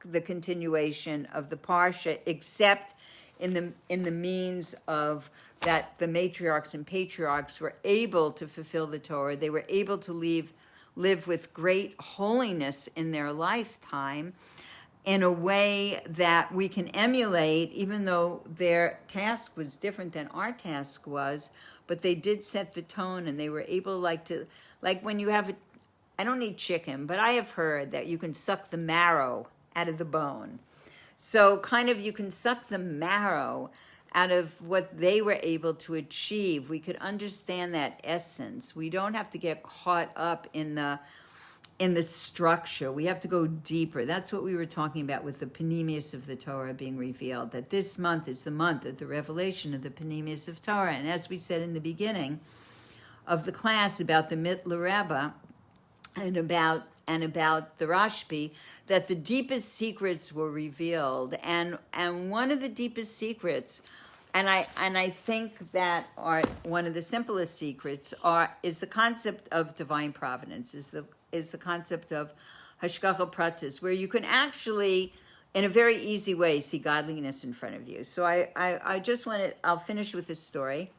the continuation of the parsha, except in the means of that the matriarchs and patriarchs were able to fulfill the Torah. They were able to live with great holiness in their lifetime in a way that we can emulate, even though their task was different than our task was, but they did set the tone, and they were able like when you have I don't eat chicken, but I have heard that you can suck the marrow out of the bone. So kind of you can suck the marrow out of what they were able to achieve. We could understand that essence. We don't have to get caught up in the structure. We have to go deeper. That's what we were talking about with the panemius of the Torah being revealed, that this month is the month of the revelation of the panemius of Torah. And as we said in the beginning of the class about the Mitla Rabbah and about the Rashbi, that the deepest secrets were revealed. And one of the deepest secrets, and I think that are one of the simplest secrets, is the concept of divine providence, is the concept of hashgacha pratis, where you can actually, in a very easy way, see godliness in front of you. So I'll finish with this story.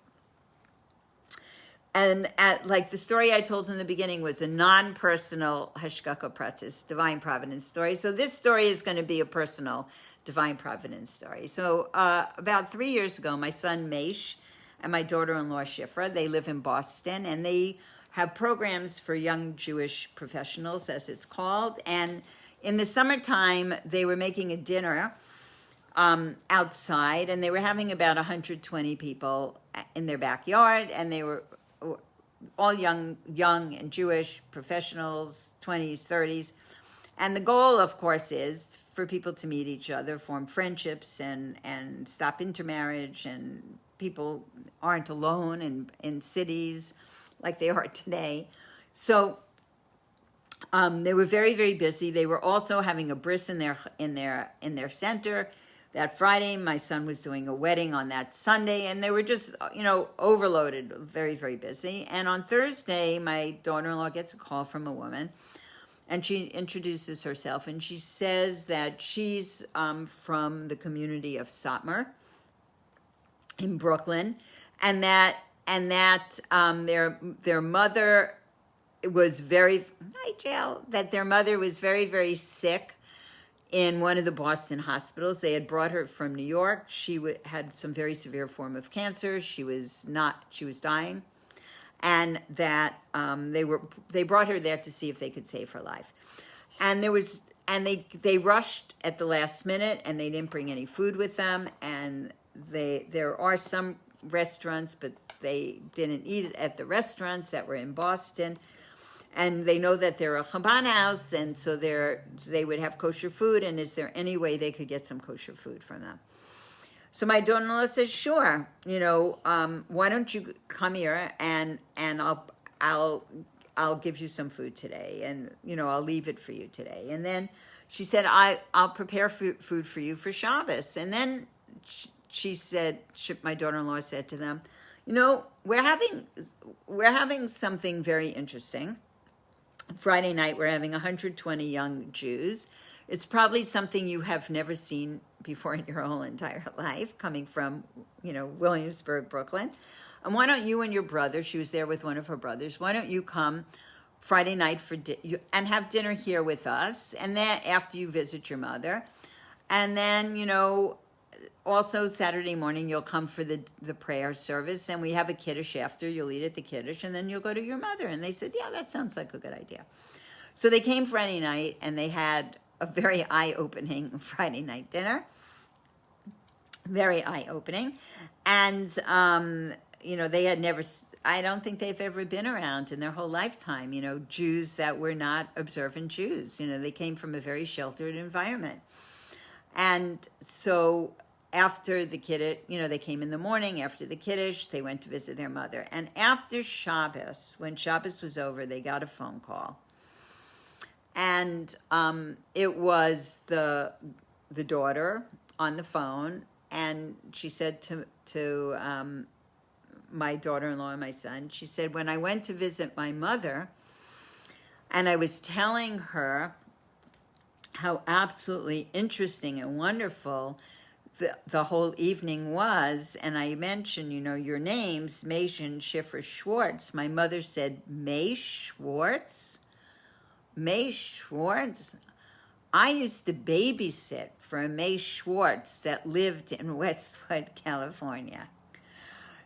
And like the story I told in the beginning was a non-personal hashgacha pratis, divine providence story. So this story is going to be a personal divine providence story. So about 3 years ago, my son Maish and my daughter-in-law Shifra, they live in Boston, and they have programs for young Jewish professionals, as it's called. And in the summertime, they were making a dinner outside, and they were having about 120 people in their backyard, and they were all young and Jewish professionals, 20s, 30s. And the goal, of course, is for people to meet each other, form friendships, and stop intermarriage, and people aren't alone in cities like they are today. So they were very, very busy. They were also having a bris in their center. That Friday, my son was doing a wedding on that Sunday, and they were just, overloaded, very, very busy. And on Thursday, my daughter-in-law gets a call from a woman, and she introduces herself, and she says that she's from the community of Satmar in Brooklyn, and that their mother was that their mother was very, very sick in one of the Boston hospitals. They had brought her from New York. She had some very severe form of cancer. She was dying. and that they brought her there to see if they could save her life. And they rushed at the last minute, and they didn't bring any food with them. And there are some restaurants, but they didn't eat it at the restaurants that were in Boston. And they know that they're a Chabad house, and so they would have kosher food. And is there any way they could get some kosher food from them? So my daughter-in-law says, "Sure. Why don't you come here and I'll give you some food today, and I'll leave it for you today." And then she said, "I'll prepare food for you for Shabbos." And then she said, my daughter-in-law said to them, we're having something very interesting. Friday night, we're having 120 young Jews. It's probably something you have never seen before in your whole entire life, coming from, Williamsburg, Brooklyn. And why don't you and your brother, she was there with one of her brothers, why don't you come Friday night and have dinner here with us, and then after you visit your mother, and then, also Saturday morning, you'll come for the prayer service, and we have a kiddush after. You'll eat at the kiddush, and then you'll go to your mother. And they said, yeah, that sounds like a good idea. So they came Friday night, and they had a very eye-opening Friday night dinner. Very eye-opening. And, they had never, I don't think they've ever been around in their whole lifetime, Jews that were not observant Jews. They came from a very sheltered environment. And so after the kiddush, they came in the morning after the kiddush, they went to visit their mother. And after Shabbos, when Shabbos was over, they got a phone call. And it was the daughter on the phone, and she said to my daughter-in-law and my son, she said, when I went to visit my mother, and I was telling her how absolutely interesting and wonderful the whole evening was, and I mentioned, your names, Maish and Schiffer Schwartz. My mother said, May Schwartz? May Schwartz? I used to babysit for a May Schwartz that lived in Westwood, California.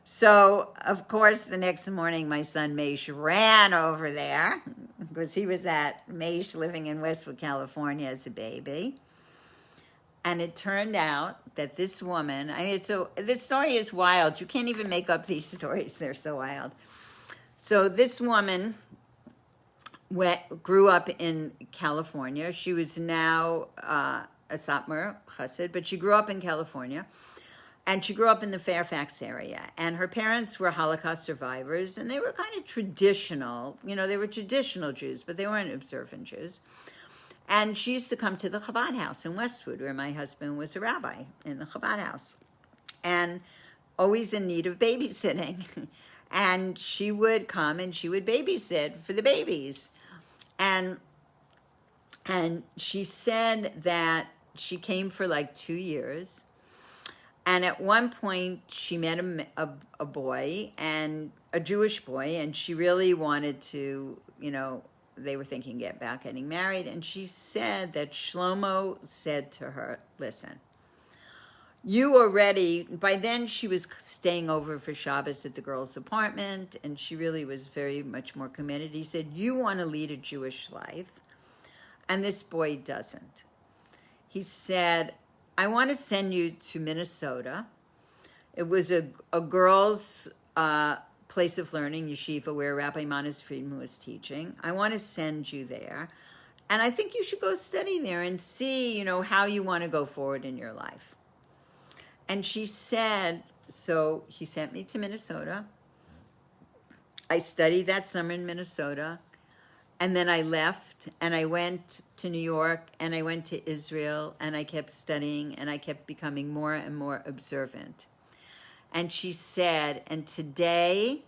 So, of course, the next morning, my son Maish ran over there because he was at Maish living in Westwood, California as a baby. And it turned out that this woman, so this story is wild. You can't even make up these stories. They're so wild. So this woman grew up in California. She was now a Satmar Chassid, but she grew up in California. And she grew up in the Fairfax area. And her parents were Holocaust survivors, and they were kind of traditional. They were traditional Jews, but they weren't observant Jews. And she used to come to the Chabad house in Westwood, where my husband was a rabbi in the Chabad house, and always in need of babysitting. And she would come and she would babysit for the babies. And she said that she came for like 2 years. And at one point, she met a boy, and a Jewish boy, and she really wanted to, they were thinking about getting married. And she said that Shlomo said to her, listen, you already, by then she was staying over for Shabbos at the girls' apartment, and she really was very much more committed. He said, you want to lead a Jewish life, and this boy doesn't. He said, I want to send you to Minnesota. It was a girls' place of learning, yeshiva, where Rabbi Manis Friedman was teaching. I want to send you there. And I think you should go study there and see, how you want to go forward in your life. And she said, so he sent me to Minnesota. I studied that summer in Minnesota. And then I left, and I went to New York, and I went to Israel, and I kept studying, and I kept becoming more and more observant. And she said, and today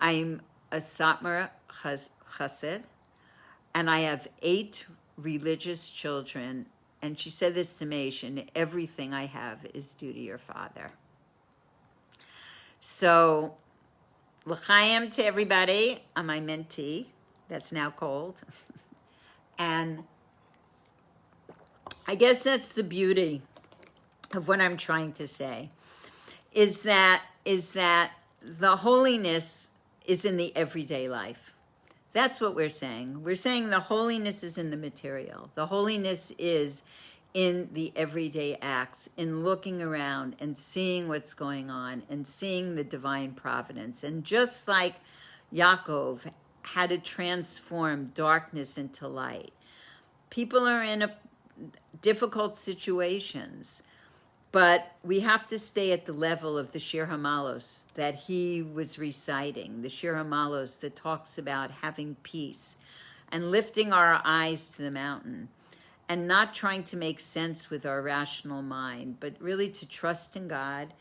I'm a Satmar Chassid, and I have 8 religious children. And she said this to me, and everything I have is due to your father. So, l'chaim to everybody on my mentee. That's now cold. And I guess that's the beauty of what I'm trying to say, is that the holiness is in the everyday life. That's what we're saying. We're saying the holiness is in the material. The holiness is in the everyday acts, in looking around and seeing what's going on and seeing the divine providence. And just like Yaakov had to transform darkness into light, people are in difficult situations, but we have to stay at the level of the Shir HaMalos that he was reciting, the Shir HaMalos that talks about having peace and lifting our eyes to the mountain and not trying to make sense with our rational mind, but really to trust in God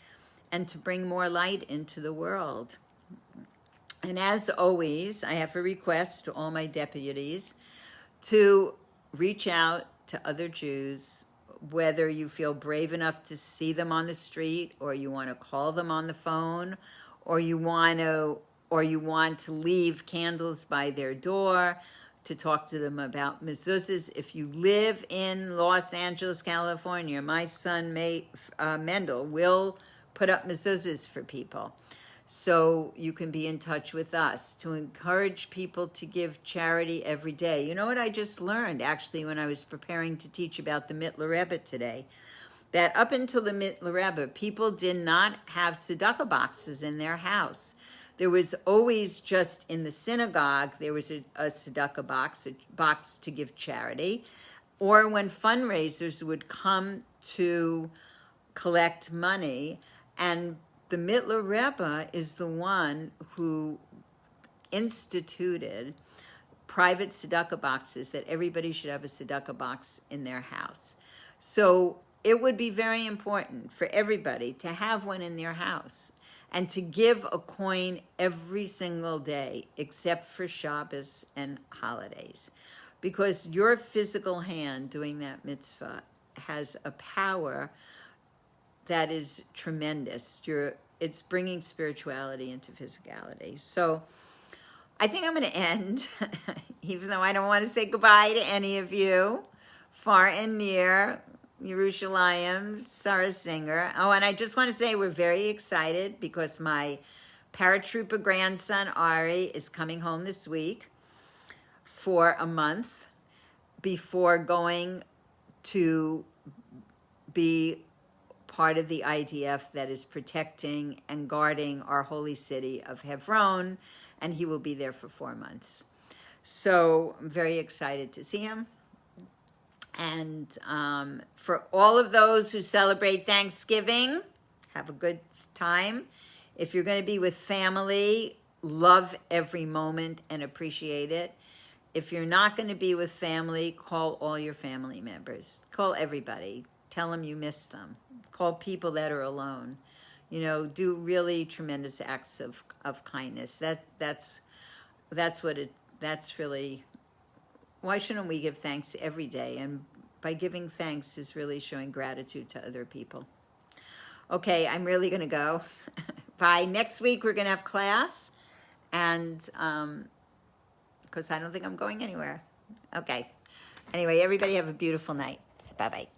and to bring more light into the world. And as always, I have a request to all my deputies to reach out to other Jews, whether you feel brave enough to see them on the street, or you want to call them on the phone, or you want to leave candles by their door to talk to them about mezuzahs. If you live in Los Angeles, California, my son Mendel will put up mezuzahs for people. So you can be in touch with us to encourage people to give charity every day. You know what I just learned, actually, when I was preparing to teach about the Mittler Rebbe today? That up until the Mittler Rebbe, people did not have tzedakah boxes in their house. There was always just in the synagogue, there was a tzedakah box, a box to give charity. Or when fundraisers would come to collect money, and the Mittler Rebbe is the one who instituted private tzedakah boxes, that everybody should have a tzedakah box in their house. So it would be very important for everybody to have one in their house and to give a coin every single day, except for Shabbos and holidays. Because your physical hand doing that mitzvah has a power that is tremendous. It's bringing spirituality into physicality. So I think I'm going to end, even though I don't want to say goodbye to any of you, far and near, Yerushalayim, Sarah Singer. Oh, and I just want to say we're very excited because my paratrooper grandson, Ari, is coming home this week for a month before going to be part of the IDF that is protecting and guarding our holy city of Hebron, and he will be there for 4 months. So I'm very excited to see him. And for all of those who celebrate Thanksgiving, have a good time. If you're going to be with family, love every moment and appreciate it. If you're not going to be with family, call all your family members. Call everybody. Tell them you miss them. Call people that are alone. You know, do really tremendous acts of kindness. That's really, why shouldn't we give thanks every day? And by giving thanks is really showing gratitude to other people. Okay, I'm really going to go. Bye. Next week we're going to have class, and because I don't think I'm going anywhere. Okay. Anyway, everybody have a beautiful night. Bye-bye.